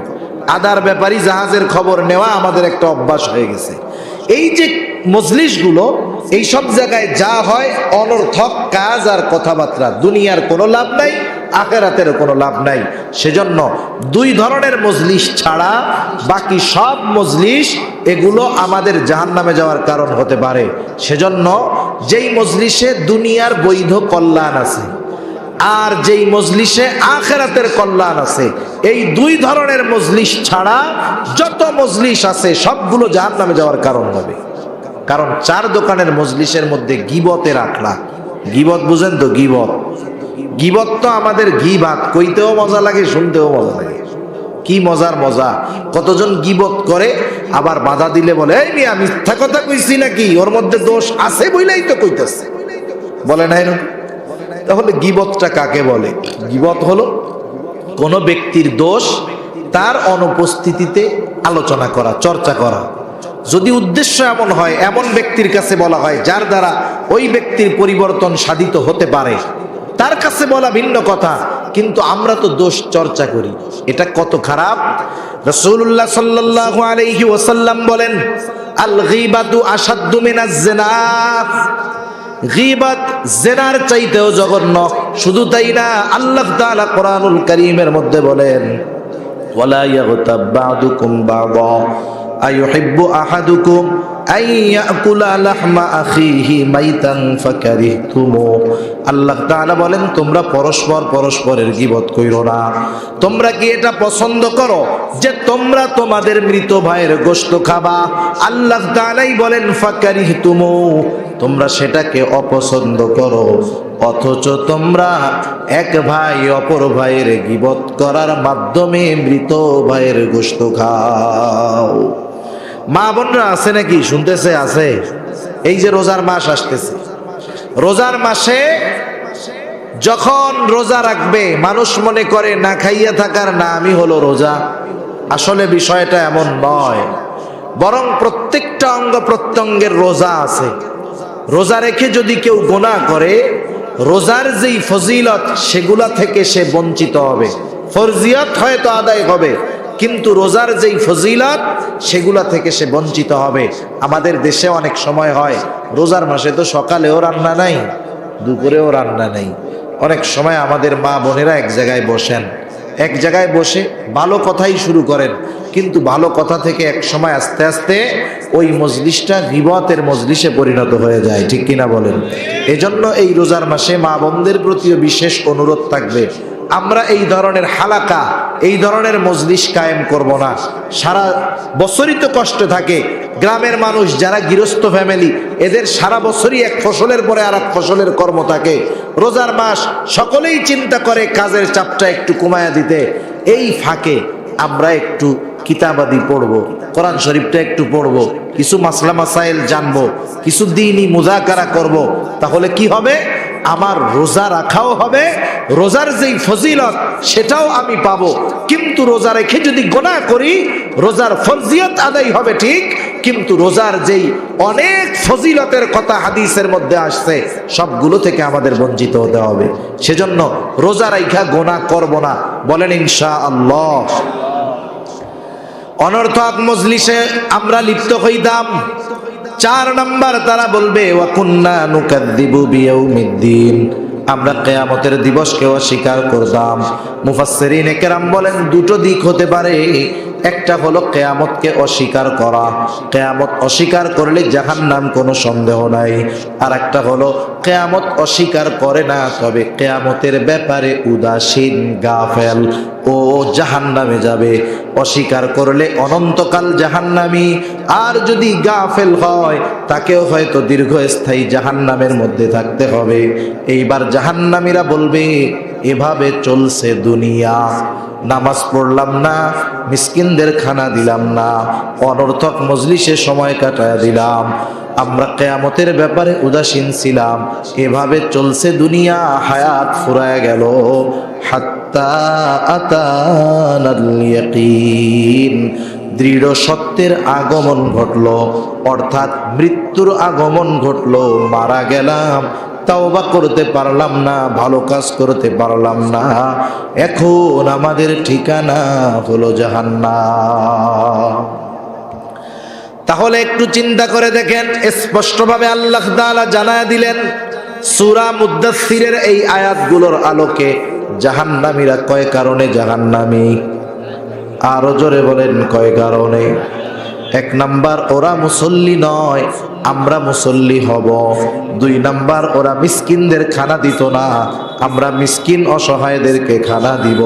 আদার ব্যাপারী জাহাজের খবর নেওয়া আমাদের একটা অভ্যাস হয়ে গেছে। এই যে মজলিসগুলো, এই সব জায়গায় যা হয় অনর্থক কাজ আর কথাবার্তা, দুনিয়ার কোনো লাভ নাই, আখিরাতের কোনো লাভ নাই। সেজন্য 2 ধরনের মজলিস ছাড়া বাকি সব মজলিস এগুলো আমাদের জাহান্নামে যাওয়ার কারণ হতে পারে। সেজন্য যেই মজলিসে দুনিয়ার বৈধ কল্যাণ আছে আর যেই মজলিসে আখিরাতের কল্যাণ আছে, এই 2 ধরনের মজলিস ছাড়া যত মজলিস আছে সবগুলো জাহান্নামে যাওয়ার কারণ হবে। কারণ 4 দোকানের মজলিসের মধ্যে গীবতের আখড়া। গীবত বুঝেন তো? গীবত তো আমাদের গীবাত কইতেও মজা লাগে, শুনতেও মজা লাগে। কি মজার মজা! কতজন গীবত করে, আবার বাধা দিলে বলে এই মিয়া মিথ্যা কথা কইছি নাকি, ওর মধ্যে দোষ আছে বইলাই তো কইতাছে, বলে না এরকম? তাহলে গীবতটা কাকে বলে? গীবত হলো কোন ব্যক্তির দোষ তার অনুপস্থিতিতে আলোচনা করা, চর্চা করা। যদি উদ্দেশ্য এমন হয়, এমন ব্যক্তির কাছে বলা হয় যার দ্বারা ওই ব্যক্তির পরিবর্তন সাধিত হতে পারে, তার কাছে বলা ভিন্ন কথা। কিন্তু আমরা তো দোষ চর্চা করি, এটা কত খারাপ! রাসূলুল্লাহ সাল্লাল্লাহু আলাইহি ওয়াসাল্লাম বলেন আল গীবাতু আশাদ্দু মিনাজ জিনা, গীবত জিনার চাইতেও জঘন্য। শুধু তাই না, আল্লাহ তাআলা কোরআনুল কারীমের মধ্যে বলেন ওয়ালা ইয়াগতাব বা'দুকুম বা'দা, আইয়ুহিব্বু আহাদুকুম আন ইয়াকুলা লাহমা আখিহি মাইতান ফাকারিহতুমু। আল্লাহ তাআলা বলেন, তোমরা পরস্পরের গীবত কইরো না। তোমরা কি এটা পছন্দ করো যে তোমরা তোমাদের মৃত ভাইয়ের গোশত খাবা? আল্লাহ তাআলাই বলেন ফাকারিহতুমু, তোমরা সেটাকে অপছন্দ করো, অথচ তোমরা এক ভাই অপর ভাইয়ের গীবত করার মাধ্যমে মৃত ভাইয়ের গোশত খাও। মা বোনরা আছে নাকি? শুনতেছে? আছে। এই যে রোজার মাস আসতেছে, রোজার মাসে যখন রোজা রাখবে মানুষ মনে করে না খাইয়া থাকার নামই হলো রোজা। আসলে বিষয়টা এমন নয়, বরং প্রত্যেকটা অঙ্গ প্রত্যঙ্গের রোজা আছে। রোজা রেখে যদি কেউ গুনাহ করে, রোজার যেই ফজিলত সেগুলা থেকে সে বঞ্চিত হবে। ফরজিয়ত হয়তো আদায় হবে, কিন্তু রোজার যেই ফজিলত সেগুলা থেকে সে বঞ্চিত হবে। আমাদের দেশে অনেক সময় হয়, রোজার মাসে তো সকালেও রান্না নাই, দুপুরেও রান্না নেই। অনেক সময় আমাদের মা বোনেরা এক জায়গায় বসেন, এক জায়গায় বসে ভালো কথাই শুরু করেন, কিন্তু ভালো কথা থেকে এক সময় আস্তে আস্তে ওই মজলিসটা গীবতের মজলিসে পরিণত হয়ে যায়। ঠিক কিনা বলেন? এজন্য এই রোজার মাসে মা বোনদের প্রতিও বিশেষ অনুরোধ থাকবে, আমরা এই ধরনের হালাকা, এই ধরনের মজলিস কায়েম করব না। সারা বছরই তো কষ্ট থাকে। গ্রামের মানুষ যারা গৃহস্থ ফ্যামিলি, এদের সারা বছরই এক ফসলের পরে আর এক ফসলের কর্ম থাকে। রোজার মাস সকলেই চিন্তা করে কাজের চাপটা একটু কমায়া দিতে। এই ফাঁকে আমরা একটু কিতাবাদি পড়বো, কোরআন শরীফটা একটু পড়বো, কিছু মাসলা মাসাইল জানবো, কিছু দ্বীনি মুযাকারা করব। তাহলে কি হবে? আমার রোজা রাখাও হবে, রোজার যেই ফজিলত সেটাও আমি পাবো। কিন্তু রোজা রেখে যদি গুনাহ করি, রোজার ফরজিয়ত আদায় হবে ঠিক, কিন্তু রোজার যেই অনেক ফজিলতের কথা হাদিসের মধ্যে আসছে সবগুলো থেকে আমাদের বঞ্চিত হতে হবে। সেজন্য রোজা রাইখা গুনাহ করব না, বলেন ইনশাআল্লাহ। অনর্থক মজলিসে আমরা লিপ্ত হইতাম। 4 নাম্বার, তারা বলবে ওয়া কুন্না নুকাদ্দিবু বিয়াউমিদ্দিন, আমরা কিয়ামতের দিবসকে অস্বীকার করতাম। মুফাসসিরিনে কেরাম বলেন দুটো দিক হতে পারে। একটা হলো কিয়ামতকে অস্বীকার করা, কিয়ামত অস্বীকার করলে জাহান্নাম, কোনো সন্দেহ নাই। আর একটা হলো কিয়ামত অস্বীকার করে না, তবে কিয়ামতের ব্যাপারে উদাসীন, গাফেল, ও জাহান্নামে যাবে। অস্বীকার করলে অনন্তকাল জাহান্নামী, আর যদি গাফেল হয় তাকেও হয়তো দীর্ঘস্থায়ী জাহান্নামের মধ্যে থাকতে হবে। এইবার জাহান্নামীরা বলবে এভাবে চলছে দুনিয়া, নামাজ পড়লাম না, মিসকিনদের খানা দিলাম না, অনর্থক মজলিসে সময় কাটায় দিলাম, আমরা কিয়ামতের ব্যাপারে উদাসীন ছিলাম, এভাবে চলছে দুনিয়া, হায়াত ফুরায় গেল। হাত্তা আতানাল ইয়াকিন, দৃঢ় সত্যের আগমন ঘটলো, অর্থাৎ মৃত্যুর আগমন ঘটলো। মারা গেলাম, তাওবা করতে পারলাম না, ভালো কাজ করতে পারলাম না, এখন আমাদের ঠিকানা হলো জাহান্নাম। তাহলে একটু চিন্তা করে দেখেন, স্পষ্টভাবে আল্লাহ তাআলা জানায় দিলেন সূরা মুদ্দাসসিরের এই আয়াতগুলোর আলোকে, জাহান্নামীরা কয় কারণে জাহান্নামী? আরো জোরে বলেন, কয় কারণে? 1 নাম্বার, ওরা মুসল্লি নয়, আমরা মুসল্লি হব। 2 নাম্বার, ওরা মিসকিনদের খানা দিত না, আমরা মিসকিন অসহায়দেরকে খানা দিব।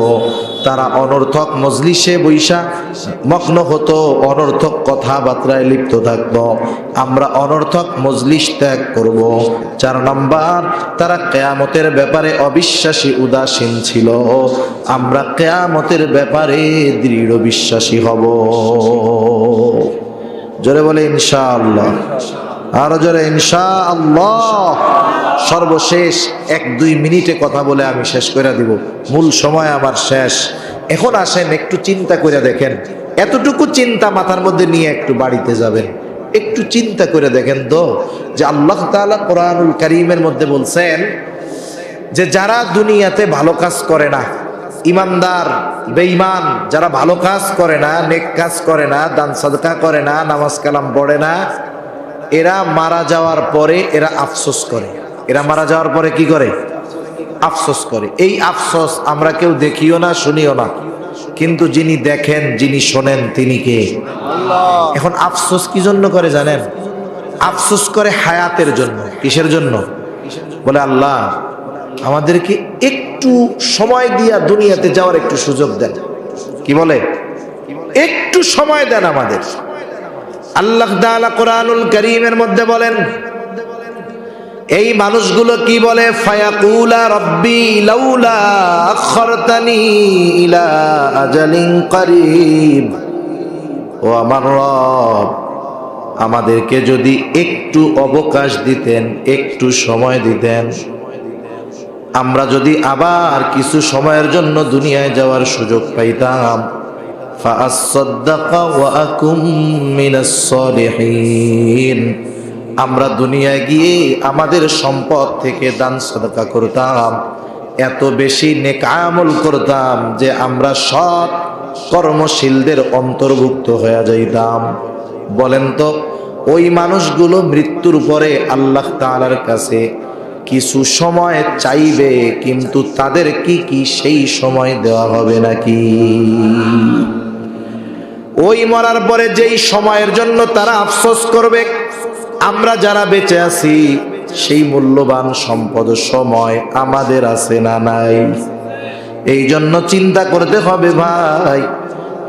তারা অনর্থক মজলিসে বৈশা মগ্ন হতো, অনর্থক কথাবার্তায় লিপ্ত থাকতো, আমরা অনর্থক মজলিস ত্যাগ করব। 4 নাম্বার, তারা কিয়ামতের ব্যাপারে অবিশ্বাসী, উদাসীন ছিল, আমরা কিয়ামতের ব্যাপারে দৃঢ় বিশ্বাসী হব। জোরে বলে ইনশাআল্লাহ, আরো জোরে ইনশাআল্লাহ। সর্বশেষ 1-2 মিনিটে কথা বলে আমি শেষ করে দিব, মূল সময় আমার শেষ। এখন আসেন একটু চিন্তা করে দেখেন, এতটুকু চিন্তা মাথার মধ্যে নিয়ে একটু বাড়িতে যাবেন, একটু চিন্তা করে দেখেন তো যে আল্লাহ তাআলা কোরআনুল কারীমের মধ্যে বলছেন যে যারা দুনিয়াতে ভালো কাজ করে না, ইমানদার বেঈমান, যারা ভালো কাজ করে না, নেক কাজ করে না, দান সাদকা করে না, নামাজ কালাম পড়ে না, এরা মারা যাওয়ার পরে এরা আফসোস করে। এরা মারা যাওয়ার পরে কি করে? আফসোস করে। এই আফসোস আমরা কেউ দেখিও না, শুনিও না, কিন্তু যিনি দেখেন, যিনি শোনেন, তিনি কে? এখন আফসোস কি জন্য করে জানেন? আফসোস করে হায়াতের জন্য। কিসের জন্য? বলে আল্লাহ আমাদেরকে একটু সময় দিয়া দুনিয়াতে যাওয়ার একটু সুযোগ দেন। কি বলে? একটু সময় দেন আমাদের। আল্লাহ তাআলা কোরআনুল কারীমের মধ্যে বলেন, এই মানুষগুলো কি বলে? ফায়াকুলা রব্বি লাউলা আখরতানি ইলা আজালিন করিব, ও আমার রব আমাদেরকে যদি একটু অবকাশ দিতেন, একটু সময় দিতেন, আমরা যদি আবার কিছু সময়ের জন্য দুনিয়ায় যাওয়ার সুযোগ পাইতাম, ফাআসসাদদাকা ওয়া আকুম মিনাস সলিহিন, আমরা দুনিয়ায় গিয়ে আমাদের সম্পদ থেকে দান সাদাকা করতাম, এত বেশি নেক আমল করতাম যে আমরা সৎ কর্মশীলদের অন্তর্ভুক্ত হয়ে যাইতাম। বলেন তো ওই মানুষগুলো মৃত্যুর পরে আল্লাহ তাআলার কাছে কিছু সময় চাইবে, কিন্তু তাদের কি সেই সময় দেওয়া হবে নাকি? ওই মরার পরে যেই সময়ের জন্য তারা আফসোস করবে, আমরা যারা বেঁচে আছি সেই মূল্যবান সম্পদ সময় আমাদের আছে না নাই? এই জন্য চিন্তা করতে হবে ভাই,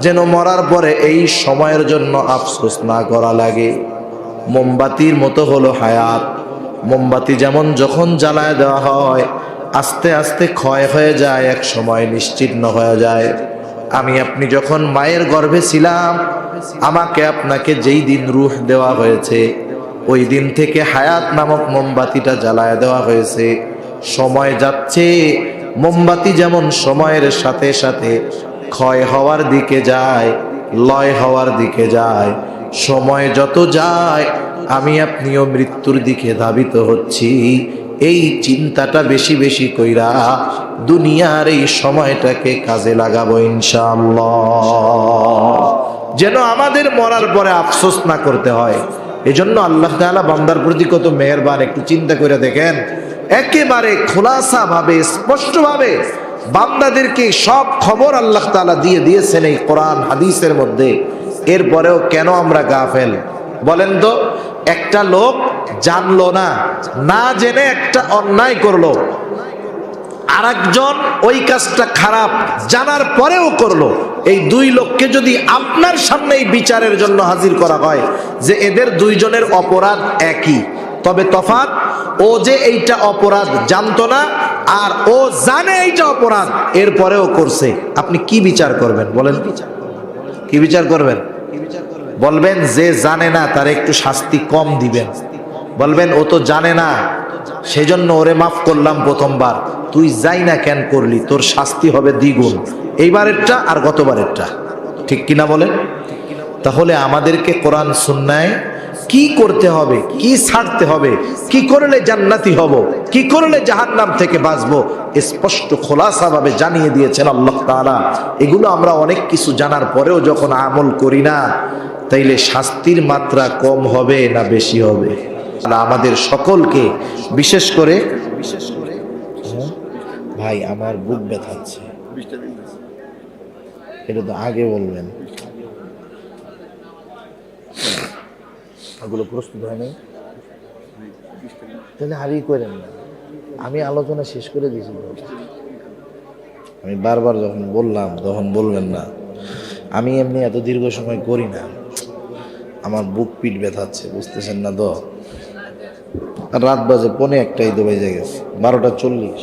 যেন মরার পরে এই সময়ের জন্য আফসোস না করা লাগে। মোমবাতির মতো হলো হায়াত। মোমবাতি যেমন যখন জ্বালায় দেওয়া হয় আস্তে আস্তে ক্ষয় হয়ে যায়, এক সময় নিশ্চিহ্ন হয়ে যায়। আমি আপনি যখন মায়ের গর্ভে ছিলাম, আমাকে আপনাকে যেই দিন রূহ দেওয়া হয়েছে ওই দিন থেকে হায়াত নামক মোমবাতিটা জ্বালায় দেওয়া হয়েছে। সময় যাচ্ছে, মোমবাতি যেমন সময়ের সাথে সাথে ক্ষয় হওয়ার দিকে যায়, লয় হওয়ার দিকে যায়, সময় যত যায় আমি আপনিও মৃত্যুর দিকে ধাবিত হচ্ছি। এই চিন্তাটা বেশি বেশি কইরা দুনিয়ার এই সময়টাকে কাজে লাগাবো ইনশাআল্লাহ, যেন আমাদের মরার পরে আফসোস না করতে হয়। এজন্য আল্লাহ তাআলা বান্দার প্রতি কত মেহেরবান। একটু চিন্তা করে দেখেন, একেবারে খোলাসা ভাবে, স্পষ্ট ভাবে বান্দাদেরকে সব খবর আল্লাহ তাআলা দিয়ে দিয়েছেন এই কোরআন হাদিসের মধ্যে। এরপরেও কেন আমরা গাফেল? বলেন তো, একটা লোক জানলো না, না জেনে একটা অন্যায় করলো, আরেকজন ওই কাজটা খারাপ জানার পরেও করলো। এই দুই লোককে যদি আপনার সামনেই বিচারের জন্য হাজির করা হয় যে এদের দুইজনের অপরাধ একই, তবে তফাৎ ও যে এইটা অপরাধ জানতো না আর ও জানে এইটা অপরাধ এরপরেও করছে, আপনি কি বিচার করবেন? বলেন, কি বিচার করবেন? বলবেন যে জানে না তার একটু শাস্তি কম দিবেন। বলবেন ও তো জানে না সেজন্য ওরে মাফ করলাম প্রথমবার, তুই যাই না কেন করলি, তোর শাস্তি হবে দ্বিগুণ, এইবারেরটা আর গতবারেরটা। ঠিক কিনা বলেন? তাহলে আমাদেরকে কোরআন সুন্নায় কি করতে হবে, কি ছাড়তে হবে, কি করলে জান্নাতি হব, কি করলে জাহান্নাম থেকে বাঁচবো, স্পষ্ট খোলাসা ভাবে জানিয়ে দিয়েছেন আল্লাহ তাআলা। এগুলো আমরা অনেক কিছু জানার পরেও যখন আমল করি না, তাইলে শাস্তির মাত্রা কম হবে না বেশি হবে? আমাদের সকলকে বিশেষ করে ভাই আমার বুক ব্যথাচ্ছে, এটা তো আগে বলবেন। ওগুলো প্রস্তুত হয় নাই, তাহলে হারিয়ে করেন না। আমি আলোচনা শেষ করে দিয়েছি, আমি বারবার যখন বললাম তখন বলবেন না। আমি এমনি এত দীর্ঘ সময় করি না, আমার বুক পিঠ ব্যথাচ্ছে, বুঝতেছেন না তো? রাত বাজে 1:45 তো বেজে গেছে, 12:40।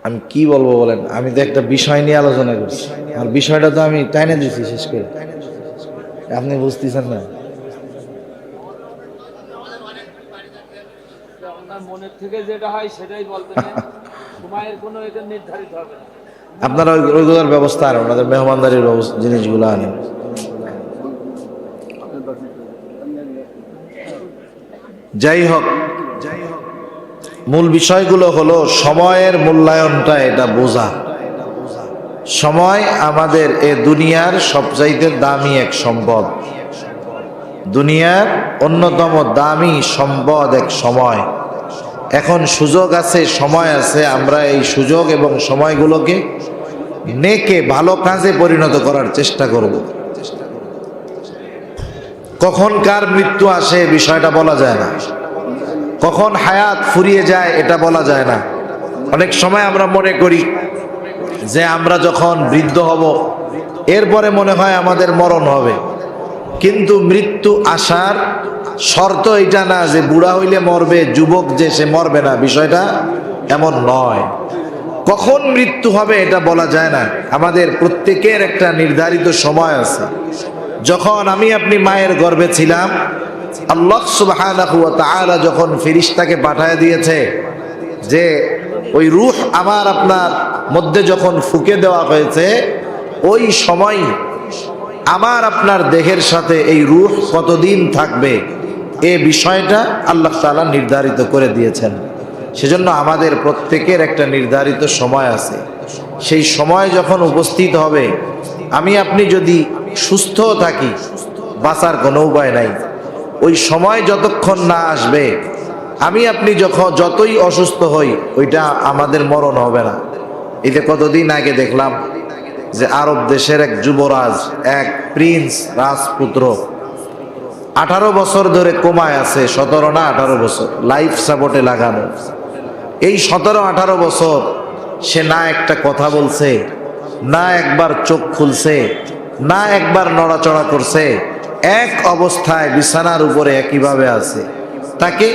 আমি কি বলবো বলেন? আমি তো একটা বিষয় নিয়ে আলোচনা করছি, আর বিষয়টা তো আমি টাইনে দিচ্ছি শেষ করে, আপনি বুঝতেছেন না? মনের থেকে যেটা হয় সেটাই বলতে নেই, সময়ের কোনো এটা নির্ধারিত হবে না। আপনারা ওইগুলোর ব্যবস্থা আনেন, ওনাদের মেহমানদারির জিনিসগুলো আনেন। যাই হোক, মূল বিষয়গুলো হলো সময়ের মূল্যায়নটা, এটা বোঝা। সময় আমাদের এ দুনিয়ার সবচাইতে দামি এক সম্পদ, দুনিয়ার অন্যতম দামি সম্পদ এক সময়। এখন সুযোগ আছে, সময় আছে, আমরা এই সুযোগ এবং সময়গুলোকে নেকে ভালো কাজে পরিণত করার চেষ্টা করব। কখন কার মৃত্যু আসে বিষয়টা বলা যায় না, কখন হায়াত ফুরিয়ে যায় এটা বলা যায় না। অনেক সময় আমরা মনে করি যে আমরা যখন বৃদ্ধ হব এরপরে মনে হয় আমাদের মরণ হবে, কিন্তু মৃত্যু আসার শর্ত এটা না যে বুড়া হইলে মরবে, যুবক যে সে মরবে না, বিষয়টা এমন নয়। কখন মৃত্যু হবে এটা বলা যায় না। আমাদের প্রত্যেকের একটা নির্ধারিত সময় আছে। যখন আমি আপনি মায়ের গর্ভে ছিলাম, আল্লাহ সুবহানাহু ওয়া তাআলা যখন ফেরেশতাকে পাঠায় দিয়েছে যে ওই রূহ আমার আপনার মধ্যে যখন ফুঁকে দেওয়া হয়েছে, ওই সময় আমার আপনার দেহের সাথে এই রূহ কতদিন থাকবে এ বিষয়টা আল্লাহ তাআলা নির্ধারিত করে দিয়েছেন। সেজন্য আমাদের প্রত্যেকের একটা নির্ধারিত সময় আছে। সেই সময় যখন উপস্থিত হবে, আমি আপনি যদি সুস্থ থাকি, বাঁচার কোনো উপায় নাই। ওই সময় যতক্ষণ না আসবে, আমি আপনি যতই অসুস্থ হই, ওইটা আমাদের মরণ হবে না। এই যে কতদিন আগে দেখলাম যে আরব দেশের এক যুবরাজ, এক প্রিন্স রাজপুত্র 18 বছর ধরে কোমায় আছে, 17 না 18 বছর লাইফ সাপোর্টে লাগানো। এই 17-18 বছর সে না একটা কথা বলছে, না একবার চোখ খুলছে, না একবার নড়াচড়া করছে, এক অবস্থায় বিছানার উপরে একইভাবে আছে। তাকে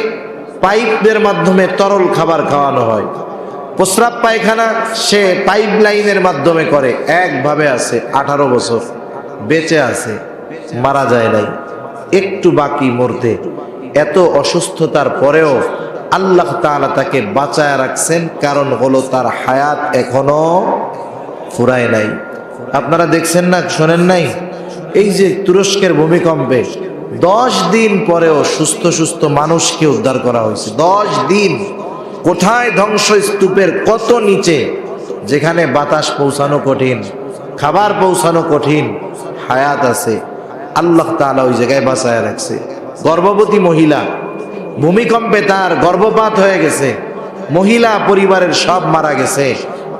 পাইপের মাধ্যমে তরল খাবার খাওয়ানো হয়, প্রস্রাব পায়খানা সে পাইপ লাইনের মাধ্যমে করে, একভাবে আছে। 18 বছর বেঁচে আছে, মারা যায় নাই, একটু বাকি মরতে। এত অসুস্থতার পরেও আল্লাহ তাআলা তাকে বাঁচায় রাখছেন, কারণ হলো তার হায়াত এখনো ফুরায় নাই। আপনারা দেখছেন না, শোনেন নাই, এই যে তুরস্কের ভূমিকম্পে 10 দিন পরেও সুস্থ সুস্থ মানুষকে উদ্ধার করা হয়েছে। 10 দিন কোথায় ধ্বংসস্তূপের কত নিচে, যেখানে বাতাস পৌঁছানো কঠিন, খাবার পৌঁছানো কঠিন, হায়াত আছে, আল্লাহ তাআলা ওই জায়গায় বাঁচায় রাখছে। গর্ভবতী মহিলা, ভূমিকম্পে তার গর্ভপাত হয়ে গেছে, মহিলা পরিবারের সব মারা গেছে,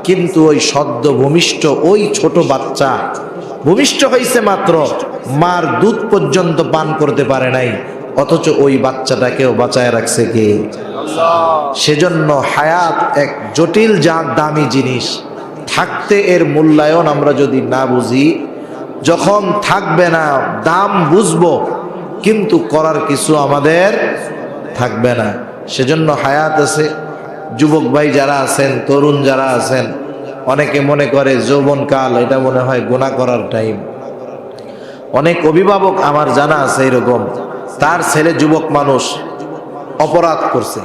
কিন্তু ওই সদ্য ভূমিষ্ঠ ওই ছোট বাচ্চা ভূমিষ্ঠ হয়েছে মাত্র, মার দুধ পর্যন্ত পান করতে পারে নাই, অথচ ওই বাচ্চাটাকেও বাঁচায় রাখছে কে? সেজন্য হায়াত এক জটিল দামি জিনিস। থাকতে এর মূল্যায়ন আমরা যদি না বুঝি, যখন থাকবে না দাম বুঝবো, কিন্তু করার কিছু আমাদের থাকবে না। সেজন্য হায়াত আছে। যুবক ভাই যারা আছেন, তরুণ যারা আছেন, অনেকে মনে করে যৌবনকাল এটা মনে হয় গুনাহ করার টাইম। অনেক অভিভাবক আমার জানা আছে এরকম, তার ছেলে যুবক মানুষ অপরাধ করছে,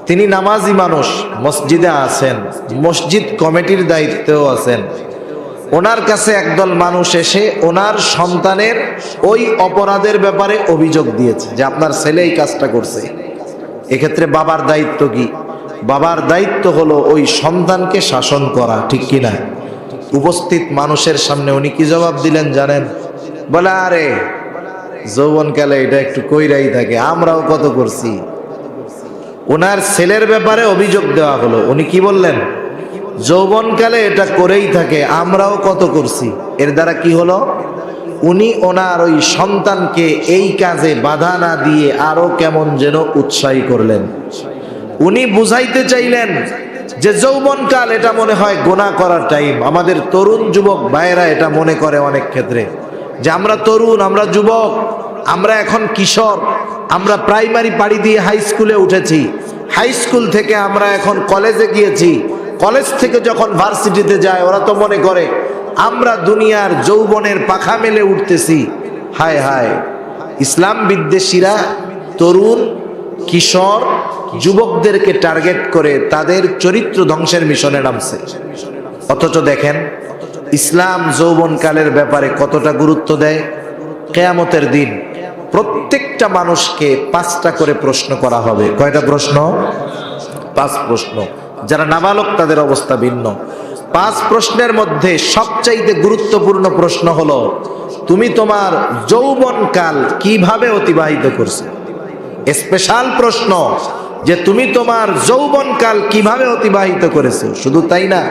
তিনি নামাজি মানুষ, মসজিদে আছেন, মসজিদ কমিটির দায়িত্বেও আছেন। ওনার কাছে একদল মানুষ এসে ওনার সন্তানের ওই অপরাধের ব্যাপারে অভিযোগ দিয়েছে যে আপনার ছেলে এই কাজটা করছে। এক্ষেত্রে বাবার দায়িত্ব কি? বাবার দায়িত্ব হলো ওই সন্তানকে শাসন করা, ঠিক কিনা? উপস্থিত মানুষের সামনে উনি কি জবাব দিলেন জানেন? বলে, আরে যৌবনকালে এটা একটু কইরাই থাকে, আমরাও কত করছি। ওনার ছেলের ব্যাপারে অভিযোগ দেওয়া হলো, উনি কি বললেন? যৌবনকালে এটা করেই থাকে, আমরাও কত করছি। এর দ্বারা কি হলো? উনি ওনার ওই সন্তানকে এই কাজে বাধা না দিয়ে আরো কেমন যেন উৎসাহী করলেন। উনি বুঝাইতে চাইলেন যে যৌবনকাল এটা মনে হয় গুনাহ করার টাইম। আমাদের তরুণ যুবক ভাইয়েরা এটা মনে করে অনেক ক্ষেত্রে যে আমরা তরুণ, আমরা যুবক, আমরা এখন কিশোর, আমরা প্রাইমারি পাড়ি দিয়ে হাই স্কুলে উঠেছি, হাই স্কুল থেকে আমরা এখন কলেজে গিয়েছি, কলেজ থেকে যখন ভার্সিটিতে যায় ওরা তো মনে করে আমরা দুনিয়ার যৌবনের পাখা মেলে উঠতেছি। হায় হায়, ইসলাম বিদ্বেষীরা তরুণ কিশোর যুবকদেরকে টার্গেট করে তাদের চরিত্র ধ্বংসের মিশনে নামছে। অথচ দেখেন ইসলাম যৌবনকালের ব্যাপারে কতটা গুরুত্ব দেয়। কিয়ামতের দিন প্রত্যেকটা মানুষকে 5টা করে প্রশ্ন করা হবে। কয়টা প্রশ্ন? 5 প্রশ্ন। যারা নাবালক তাদের অবস্থা ভিন্ন। 5 প্রশ্নের মধ্যে সবচাইতে গুরুত্বপূর্ণ প্রশ্ন হলো, তুমি তোমার যৌবনকাল কিভাবে অতিবাহিত করছো? স্পেশাল প্রশ্ন, যে তুমি তোমার যৌবনকাল কিভাবে অতিবাহিত করেছো। শুধু তাই না,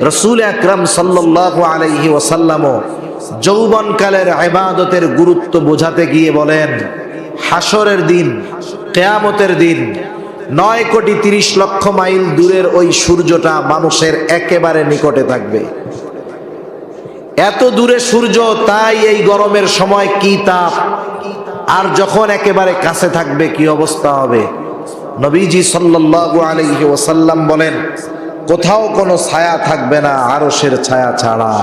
রাসূল আকরাম সাল্লাল্লাহু আলাইহি ওয়াসাল্লামও যৌবনকালের ইবাদতের গুরুত্ব বোঝাতে গিয়ে বলেন, হাসরের দিন, কিয়ামতের দিন 9,30,00,000 মাইল দূরের ওই সূর্যটা মানুষের একেবারে নিকটে থাকবে। এত দূরে সূর্য, তাই এই গরমের সময় কি তাপ, আর যখন একেবারে কাছে থাকবে কি অবস্থা হবে। নবীজি সাল্লাল্লাহু আলাইহি ওয়াসাল্লাম বলেন, কোথাও কোনো ছায়া থাকবে না আরশের ছায়া ছাড়া।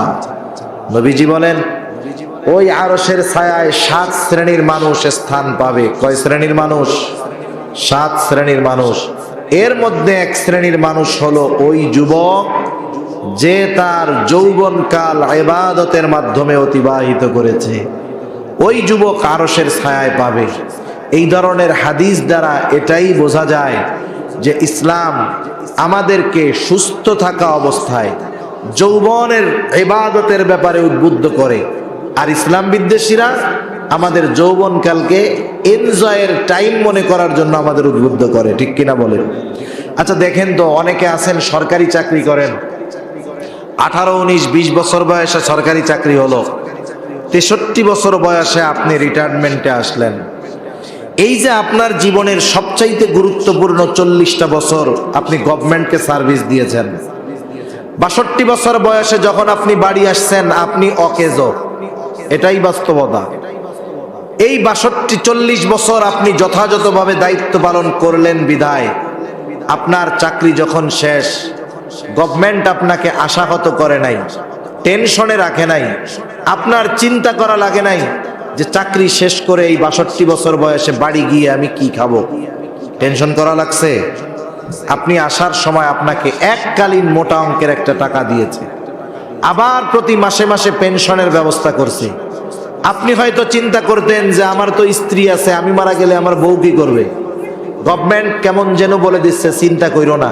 নবীজি বলেন, ওই আরশের ছায়ায় 7 শ্রেণীর মানুষ স্থান পাবে। কয় শ্রেণীর মানুষ? 7 শ্রেণীর মানুষ। এর মধ্যে এক শ্রেণীর মানুষ হলো ওই যুবক যে তার যৌবনকাল ইবাদতের মাধ্যমে অতিবাহিত করেছে। ওই যুবক আরশের ছায়ায় পাবে। এই ধরনের হাদিস দ্বারা এটাই বোঝা যায় যে ইসলাম আমাদেরকে সুস্থ থাকা অবস্থায় যৌবনের ইবাদতের ব্যাপারে উদ্বুদ্ধ করে, আর ইসলাম বিদ্বেষীরা আমাদের যৌবনকালকে এনজয়ের টাইম মনে করার জন্য আমাদের উদ্বুদ্ধ করে। ঠিক কিনা বলেন? আচ্ছা দেখেন তো, অনেকে আছেন সরকারি চাকরি করেন, 18, 19, 20 বছর বয়সে সরকারি চাকরি হলো, 63 বছর বয়সে আপনি রিটায়ারমেন্টে আসলেন। এই যে আপনার জীবনের সবচাইতে গুরুত্বপূর্ণ 40টা বছর আপনি গভর্নমেন্টকে সার্ভিস দিয়েছেন। 62 বছর বয়সে যখন আপনি বাড়ি আসছেন, আপনি অকেজ। এটাই বাস্তবতা। এই 40 বছর আপনি যথাযথভাবে দায়িত্ব পালন করলেন বিধায় আপনার চাকরি যখন শেষ, গভর্নমেন্ট আপনাকে আশাহত করে নাই, টেনশনে রাখে নাই, আপনার চিন্তা করা লাগে নাই যে চাকরি শেষ করে এই 62 বছর বয়সে বাড়ি গিয়ে আমি কি খাবো। টেনশন করা লাগছে? আপনি আসার সময় আপনাকে এককালীন মোটা অঙ্কের একটা টাকা দিয়েছে, আবার প্রতি মাসে মাসে পেনশনের ব্যবস্থা করছে। আপনি হয়তো চিন্তা করতেন যে আমার তো স্ত্রী আছে, আমি মারা গেলে আমার বউ কি করবে। গভর্নমেন্ট কেমন যেন বলে দিচ্ছে, চিন্তা কইরো না,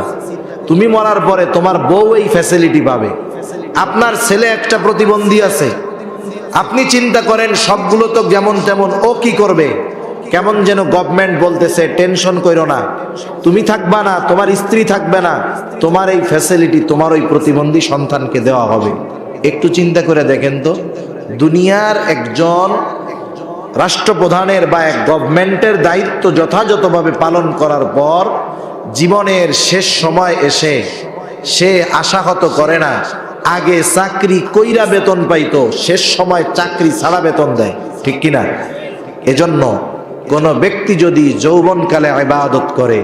তুমি মরার পরে তোমার বউ এই ফ্যাসিলিটি পাবে। আপনার ছেলে একটা প্রতিবন্ধী আছে, আপনি চিন্তা করেন সবগুলো তো যেমন তেমন, ও কি করবে। কেমন যেন গভর্নমেন্ট বলতেছে, টেনশন কইরো না, তুমি থাকবা না, তোমার স্ত্রী থাকবে না, তোমার এই ফ্যাসিলিটি তোমার ওই প্রতিবন্ধী সন্তানকে দেওয়া হবে। একটু চিন্তা করে দেখেন তো, দুনিয়ার একজন রাষ্ট্রপ্রধানের বা এক গভর্নমেন্টের দায়িত্ব যথাযথভাবে পালন করার পর জীবনের শেষ সময় এসে সে আশাহত করে না, আগে চাকরি কইরা বেতন পাইতো, শেষ সময় চাকরি ছাড়া বেতন দেয়। ঠিক কিনা? এজন্য কোন ব্যক্তি যদি যৌবনকালে ইবাদত করে,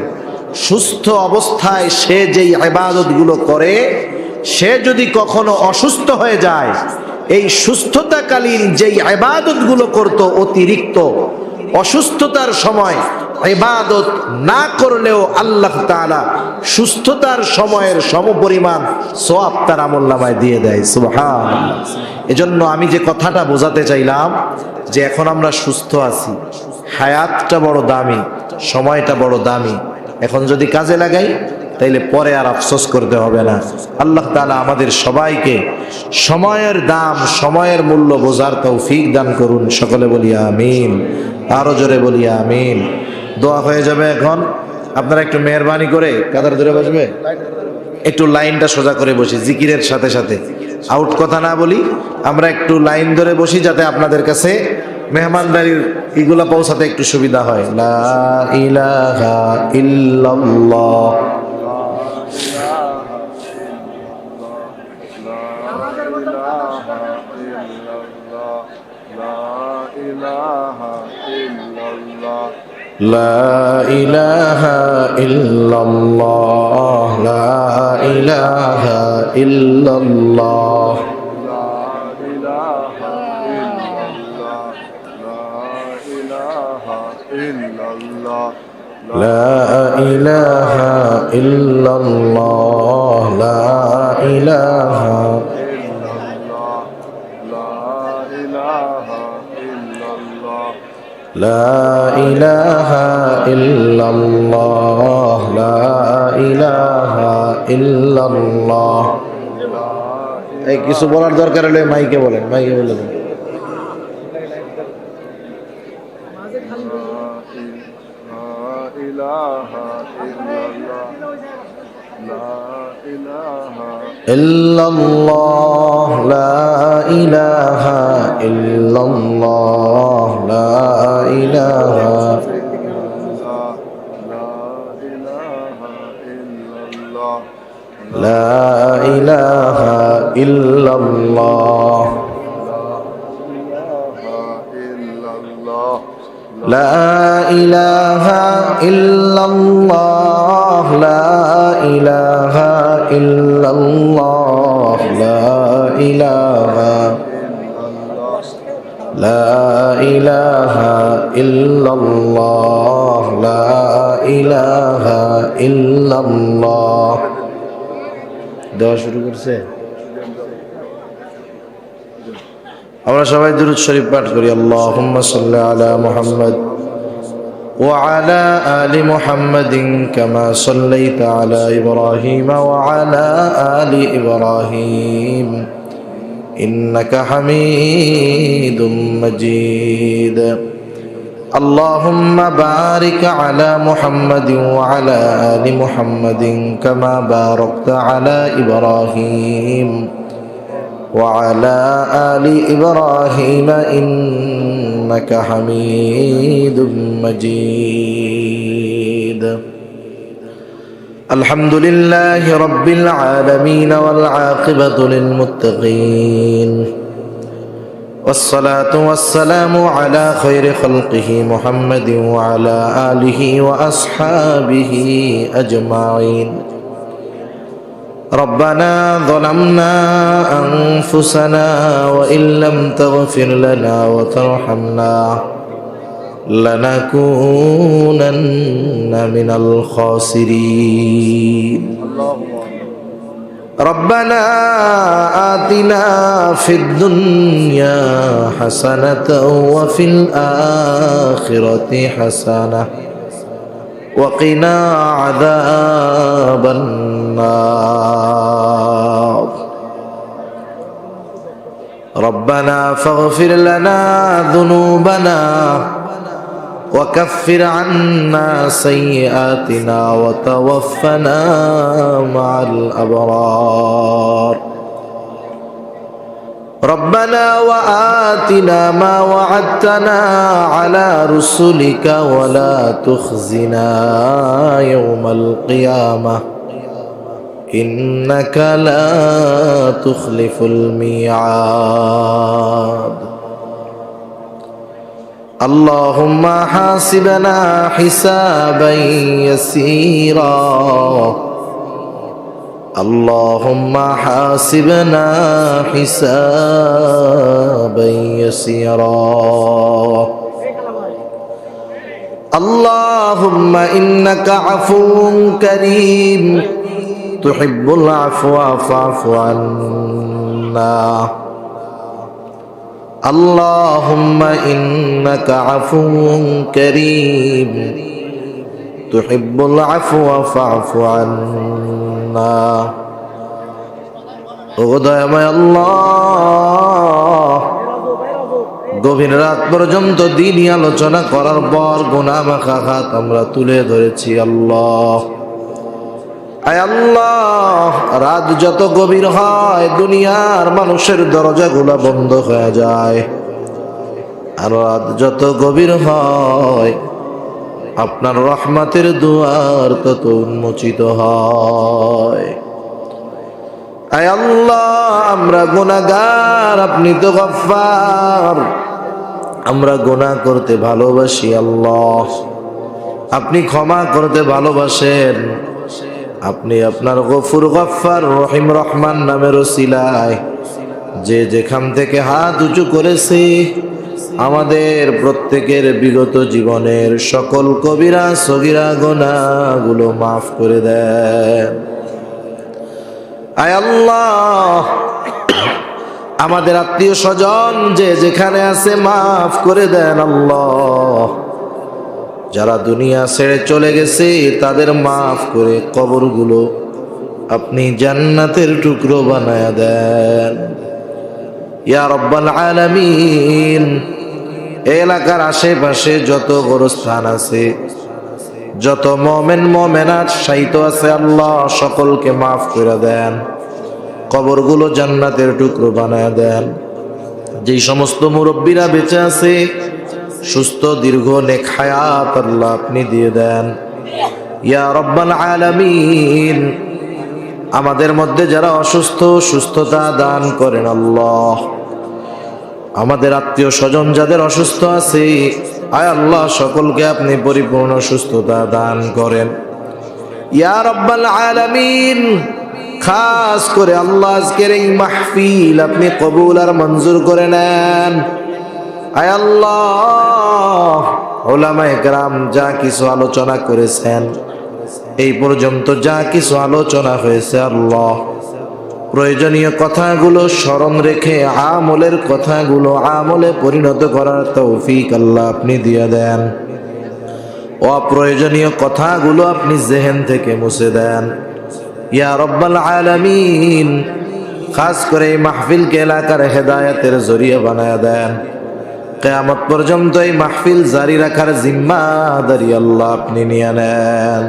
সুস্থ অবস্থায় সে যেই ইবাদতগুলো করে, সে যদি কখনো অসুস্থ হয়ে যায়, এই সুস্থতাকালীন যেই ইবাদতগুলো করত অতিরিক্ত, অসুস্থতার সময় ইবাদত না করলেও আল্লাহ তাআলা সুস্থতার সময়ের সমপরিমাণ সওয়াব তার আমলনামায় দিয়ে দেয়। সুবহানাল্লাহ। এজন্য আমি যে কথাটা বোঝাতে চাইলাম যে এখন আমরা সুস্থ আছি, হায়াতটা বড় দামি, সময়টা বড় দামি। এখন যদি কাজে লাগাই তাইলে পরে আর আফসোস করতে হবে না। আল্লাহ তাআলা আমাদের সবাইকে সময়ের দাম, সময়ের মূল্য বোঝার তৌফিক দান করুন। সকলে বলি আমিন, আরো জোরে বলি আমিন। দোয়া হয়ে যাবে। এখন আপনারা একটু মেহরবানি করে কাতার ধরে বসবে, একটু লাইনটা সোজা করে বসি, জিকিরের সাথে সাথে আউট কথা না বলি, আমরা একটু লাইন ধরে বসি যাতে আপনাদের কাছে মেহমানদারির এগুলা পৌঁছাতে একটু সুবিধা হয়। লা ইলাহা ইল্লাল্লাহ। লা ইলাহা ইল্লাল্লাহ, লা ইলাহা ইল্লাল্লাহ, লা ইলাহা ইল্লাল্লাহ, লা ইলাহা লা ইলাহা ইল্লাল্লাহ, লা ইলাহা ইল্লাল্লাহ। এই কিছু বলার দরকার হলে মাইকে বলেন, মাইকে বলে দেন। ইল্লাল্লাহ লা ইলাহা ইল্লাল্লাহ লা ইলাহা লা ইলাহা ইল্লাল্লাহ লা ইলাহা ইল্লাল্লাহ লা ইলাহা ইল্লাল্লাহ লা ইলাহা লা ইলাহা ইল্লাল্লাহ লা ইলাহা ইল্লাল্লাহ। দেওয়া শুরু করছে। আমরা সবাই দুরূদ শরীফ পাঠ করি। আল্লাহুম্মা সাল্লি আলা মুহাম্মদ ওয়া আলা আলি মুহাম্মাদিন কামা সাল্লাইতা আলা ইব্রাহিম ওয়া আলা আলি ইব্রাহিম ইন্নাকা হামিদুম মাজিদ। اللهم بارك على محمد وعلى آل محمد كما باركت على إبراهيم وعلى آل إبراهيم إنك حميد مجيد. الحمد لله رب العالمين والعاقبة للمتقين والصلاة والسلام على خير خلقه محمد وعلى آله وأصحابه أجمعين. ربنا ظلمنا أنفسنا وإن لم تغفر لنا وترحمنا لنكونن من الخاسرين. ربنا آتنا في الدنيا حسنة وفي الآخرة حسنة وقنا عذاب النار. ربنا فاغفر لنا ذنوبنا وكفر عنا سيئاتنا وتوفنا مع الأبرار. ربنا وآتنا ما وعدتنا على رسلك ولا تخزنا يوم القيامة إنك لا تخلف الميعاد. اللهم حاسبنا حسابا يسيرا. اللهم حاسبنا حسابا يسيرا. اللهم إنك عفو كريم تحب العفو فاعف عنا. اللهم إنك عفو كريم تحب العفو فاعف عنا. দয়াময় আল্লাহ, গভীর রাত পর্যন্ত দিনই আলোচনা করার পর গুনাহ মাখা হাত আমরা তুলে ধরেছি। আল্লাহ, আয় আল্লাহ, রাত যত গভীর হয় দুনিয়ার মানুষের দরজাগুলা বন্ধ হয়ে যায়, আর রাত যত গভীর হয় আপনার রহমতের দুয়ার তত উন্মোচিত হয়। আয় আল্লাহ, আমরা গুনাহগার, আপনি তো গফফার। আমরা গুনাহ করতে ভালোবাসি আল্লাহ, আপনি ক্ষমা করতে ভালোবাসেন। আপনি আপনার গফুর গফফার রহিম রহমান নামের ওসিলায় যে যেখান থেকে হাত উঁচু করেছে আমাদের প্রত্যেকের বিগত জীবনের সকল কবিরা সগীরা গুনাহগুলো মাফ করে দেন। আয় আল্লাহ, আমাদের আত্মীয় স্বজন যে যেখানে আছে মাফ করে দেন আল্লাহ। যারা দুনিয়া ছেড়ে চলে গেছে তাদের মাফ করে কবরগুলো আপনি জান্নাতের টুকরো বানায়া দেন ইয়া রব্বাল আলামিন। এলাকার আশেপাশে যত গোরস্থান আছে যত মোমেন মোমেনাত শায়িত আছে আল্লাহ সকলকে মাফ করে দেন, কবরগুলো জান্নাতের টুকরো বানায় দেন। যেই সমস্ত মুরব্বীরা বেঁচে আছে সুস্থ দীর্ঘ নেক হায়াত আল্লাহ আপনি দিয়ে দেন ইয়া রব্বাল আলামিন। আমাদের মধ্যে যারা অসুস্থ সুস্থতা দান করেন আল্লাহ। আমাদের আত্মীয় স্বজন যাদের অসুস্থ আছে আয় আল্লাহ সকলকে আপনি পরিপূর্ণ সুস্থতা দান করেন ইয়া রব্বাল আলামিন। খাস করে আল্লাহ আজকের এই মাহফিল আপনি কবুল আর মঞ্জুর করে নেন আয় আল্লাহ। উলামায়ে কেরাম যা কিছু আলোচনা করেছেন এই পর্যন্ত যা কিছু আলোচনা হয়েছে আল্লাহ প্রয়োজনীয় কথাগুলো স্মরণ রেখে আমলের কথাগুলো আমলে পরিণত করার তৌফিক আল্লাহ আপনি দিয়ে দেন। অপ্রয়োজনীয় কথাগুলো আপনি জেহেন থেকে মুছে দেন ইয়া রব্বাল আলামিন। খাস করে এই মাহফিলকে এলাকার হেদায়েতের জরিয়া বানায়া দেন। কিয়ামত পর্যন্ত এই মাহফিল জারি রাখার জিম্মাদারি আল্লাহ আপনি নিয়ে নেন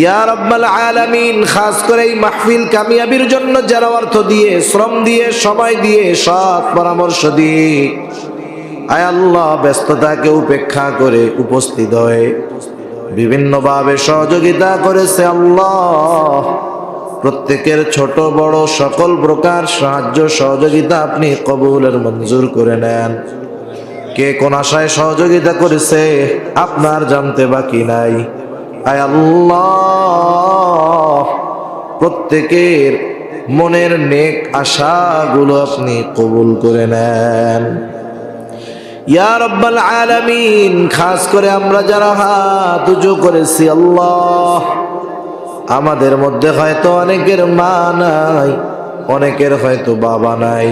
ইয়া রব্বাল আলামিন। খাস করে এই মাহফিল কামিয়াবির জন্য যারা অর্থ দিয়ে শ্রম দিয়ে সময় দিয়ে সৎ পরামর্শ দিয়ে আয় আল্লাহ ব্যস্ততাকে উপেক্ষা করে উপস্থিত হয়ে বিভিন্নভাবে সহযোগিতা করেছে আল্লাহ, প্রত্যেকের ছোট বড় সকল প্রকার সাহায্য সহযোগিতা আপনি কবুলের মঞ্জুর করে নেন। কে কোন আশায় সহযোগিতা করেছে আপনার জানতে বাকি নাই আয় আল্লাহ। প্রত্যেকের মনের নেক আশাগুলো আপনি কবুল করে নেন ইয়া রব্বাল আলামিন। খাস করে আমরা যারা হাত উঁচু করেছি আল্লাহ, আমাদের মধ্যে হয়তো অনেকের মা নাই, অনেকের হয়তো বাবা নাই,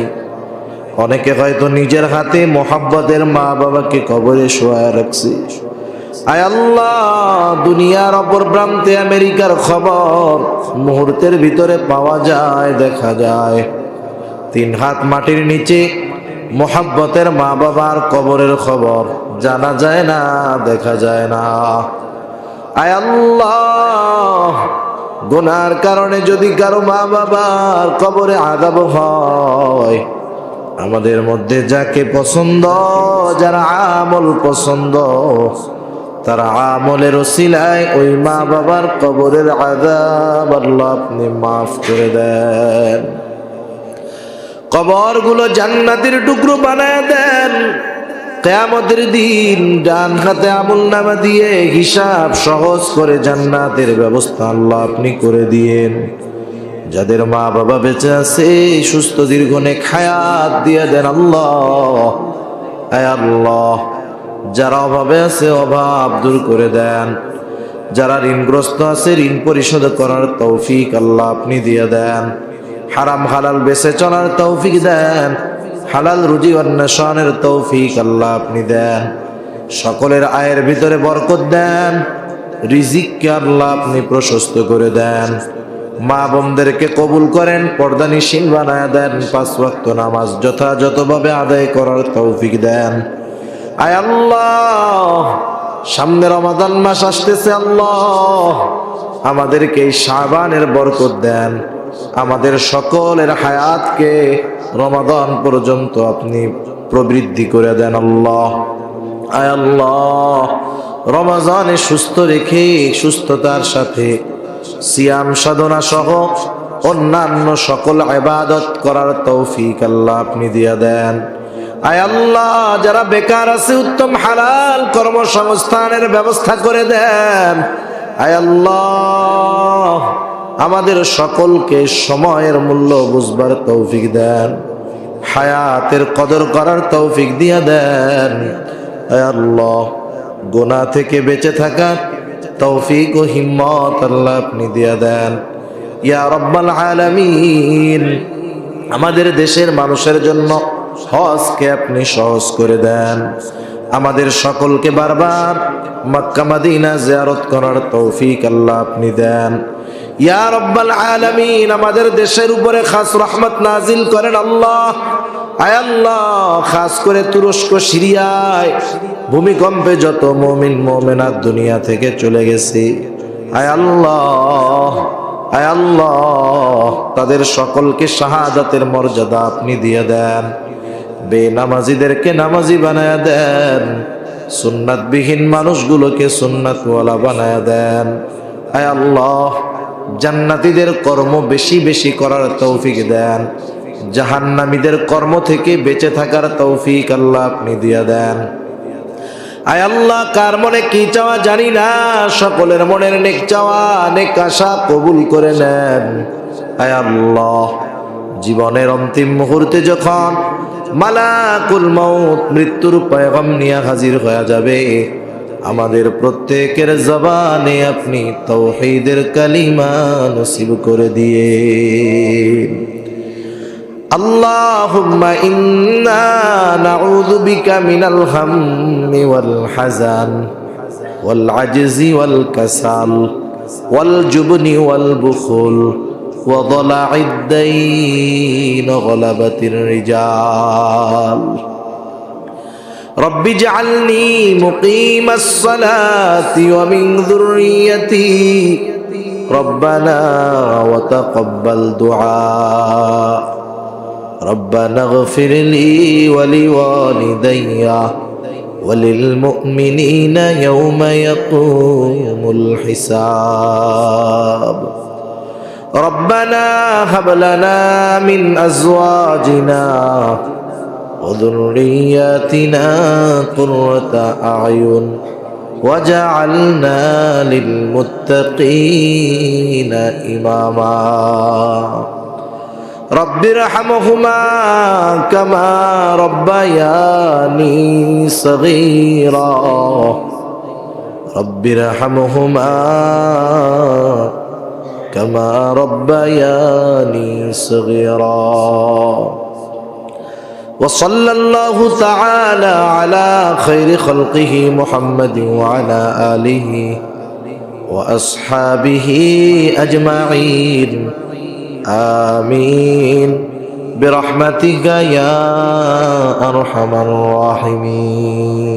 অনেকে হয়তো নিজের হাতে মোহাব্বতের মা বাবাকে কবরে শোয়া রাখছি আয় আল্লাহ। দুনিয়ার অপর প্রান্তে আমেরিকার খবর মুহূর্তের ভিতরে পাওয়া যায়, দেখা যায়। 3 হাত মাটির নিচে মোহাব্বতের মা বাবার কবরের খবর জানা যায় না, দেখা যায় না আয় আল্লাহ। গুনার কারণে যদি কারো মা বাবার কবরে আযাব হয়, আমাদের মধ্যে যাকে পছন্দ, যারা আমল পছন্দ, তারা আমলের ওসিলায় ওই মা বাবার কবরের আযাব আল্লাহ আপনি মাফ করে দেন। কবরগুলো জান্নাতের টুকরো বানায় দেন। কিয়ামতের দিন ডান হাতে আমলনামা দিয়ে হিসাব সহজ করে জান্নাতের ব্যবস্থা আল্লাহ আপনি করে দিয়েন। যাদের মা বাবা বেঁচে আছে সুস্থ দীর্ঘ নেক হায়াত দিয়ে দেন আল্লাহ আয় আল্লাহ। যারা অভাবে আছে অভাব দূর করে দেন। যারা ঋণগ্রস্ত আছে ঋণ পরিশোধ করার তৌফিক আল্লাহ আপনি দিয়ে দেন। হারাম হালাল বেঁচে চলার তৌফিক দেন। হালাল রুজি অন্বেষণের তৌফিক আল্লাহ আপনি দেন। সকলের আয়ের ভিতরে বরকত দেন। রিজিককে আল্লাহ আপনি প্রশস্ত করে দেন। মা বোনদেরকে কবুল করেন, পর্দানিশীল বানায় দেন। 5 ওয়াক্ত নামাজ যথাযথভাবে আদায় করার তৌফিক দেন আয় আল্লাহ। সামনে রমাদান মাস আসতেছে আল্লাহ, আমাদেরকে এই শাবানের বরকত দেন। আমাদের সকলের হায়াতকে রমাদান পর্যন্ত আপনি প্রবৃদ্ধি করে দেন আল্লাহ আয় আল্লাহ। রমজানে সুস্থ রেখে সুস্থতার সাথে সিয়াম সাধনা সহ অন্যান্য সকল ইবাদত করার তৌফিক আল্লাহ আপনি দিয়ে দেন আয় আল্লাহ। যারা বেকার আছে উত্তম হালাল কর্মসংস্থানের ব্যবস্থা করে দেন আয় আল্লাহ। আমাদের সকলকে সময়ের মূল্য বুঝবার তৌফিক দেন। হায়াতের কদর করার তৌফিক দিয়ে দেন আয় আল্লাহ। গুনাহ থেকে বেঁচে থাকার তৌফিক ও হিম্মত আল্লাহ আপনি দিয়ে দেন ইয়া রব্বাল আলামিন। আমাদের দেশের মানুষের জন্য হজকে আপনি সহজ করে দেন। আমাদের সকলকে বারবার মক্কা মদিনা জিয়ারত করার তৌফিক আল্লাহ আপনি দেন ইয়া রব্বাল আলামিন। আমাদের দেশের উপরে খাস রহমত নাজিল করেন আল্লাহ আয় আল্লাহ। খাস করে তুরস্ক সিরিয়ায় ভূমিকম্পে যত মুমিন মুমিনাত দুনিয়া থেকে চলে গেছে, আয় আল্লাহ, আয় আল্লাহ, তাদের সকলকে শাহাদাতের মর্যাদা আপনি দিয়ে দেন। বেনামাজিদেরকে নামাজি বানায়া দেন, সুন্নাতবিহীন মানুষগুলোকে সুন্নাতওয়ালা বানায়া দেন। আয় আল্লাহ, জান্নাতীদের কর্ম বেশি বেশি করার তৌফিক দেন, জাহান্নামীদের কর্ম থেকে বেঁচে থাকার তৌফিক আল্লাহ আপনি দিয়ে দেন। আয় আল্লাহ, কার মনে কি চাওয়া জানি না, সকলের মনের নেক চাওয়া নেক আশা কবুল করে নেন। আয় আল্লাহ, জীবনের অন্তিম মুহূর্তে যখন মালাকুল মউত মৃত্যুর পয়গাম নিয়ে হাজির হয়ে যাবে, আমাদের প্রত্যেকের জবানে আপনি তাওহীদের কালিমা নসিব করে দিয়ে। আল্লাহুম্মা ইন্না নাউযু বিকা মিনাল হাম্মি ওয়াল হাযান ওয়াল আজজি ওয়াল কাসাল ওয়াল জুবনি ওয়াল বুখুল ওয়া দালা'id দাইন ওয়া গলাবাতির রিজাল। রব্বি ইজআলনি মুকিমাস সালাতি ওয়া মিন যুররিয়্যতি রব্বানা ওয়া তাকাব্বাল দুআ। ربنا اغفر لي ولوالدي وللمؤمنين يوم يقوم الحساب. ربنا هب لنا من أزواجنا وذرياتنا قرة أعين وجعلنا للمتقين إماما. رب ارحمهما كما ربياني صغيرا. رب ارحمهما كما ربياني صغيرا. وصلى الله تعالى على خير خلقه محمد وعلى آله وأصحابه أجمعين. آمين برحمتك يا أرحم الراحمين.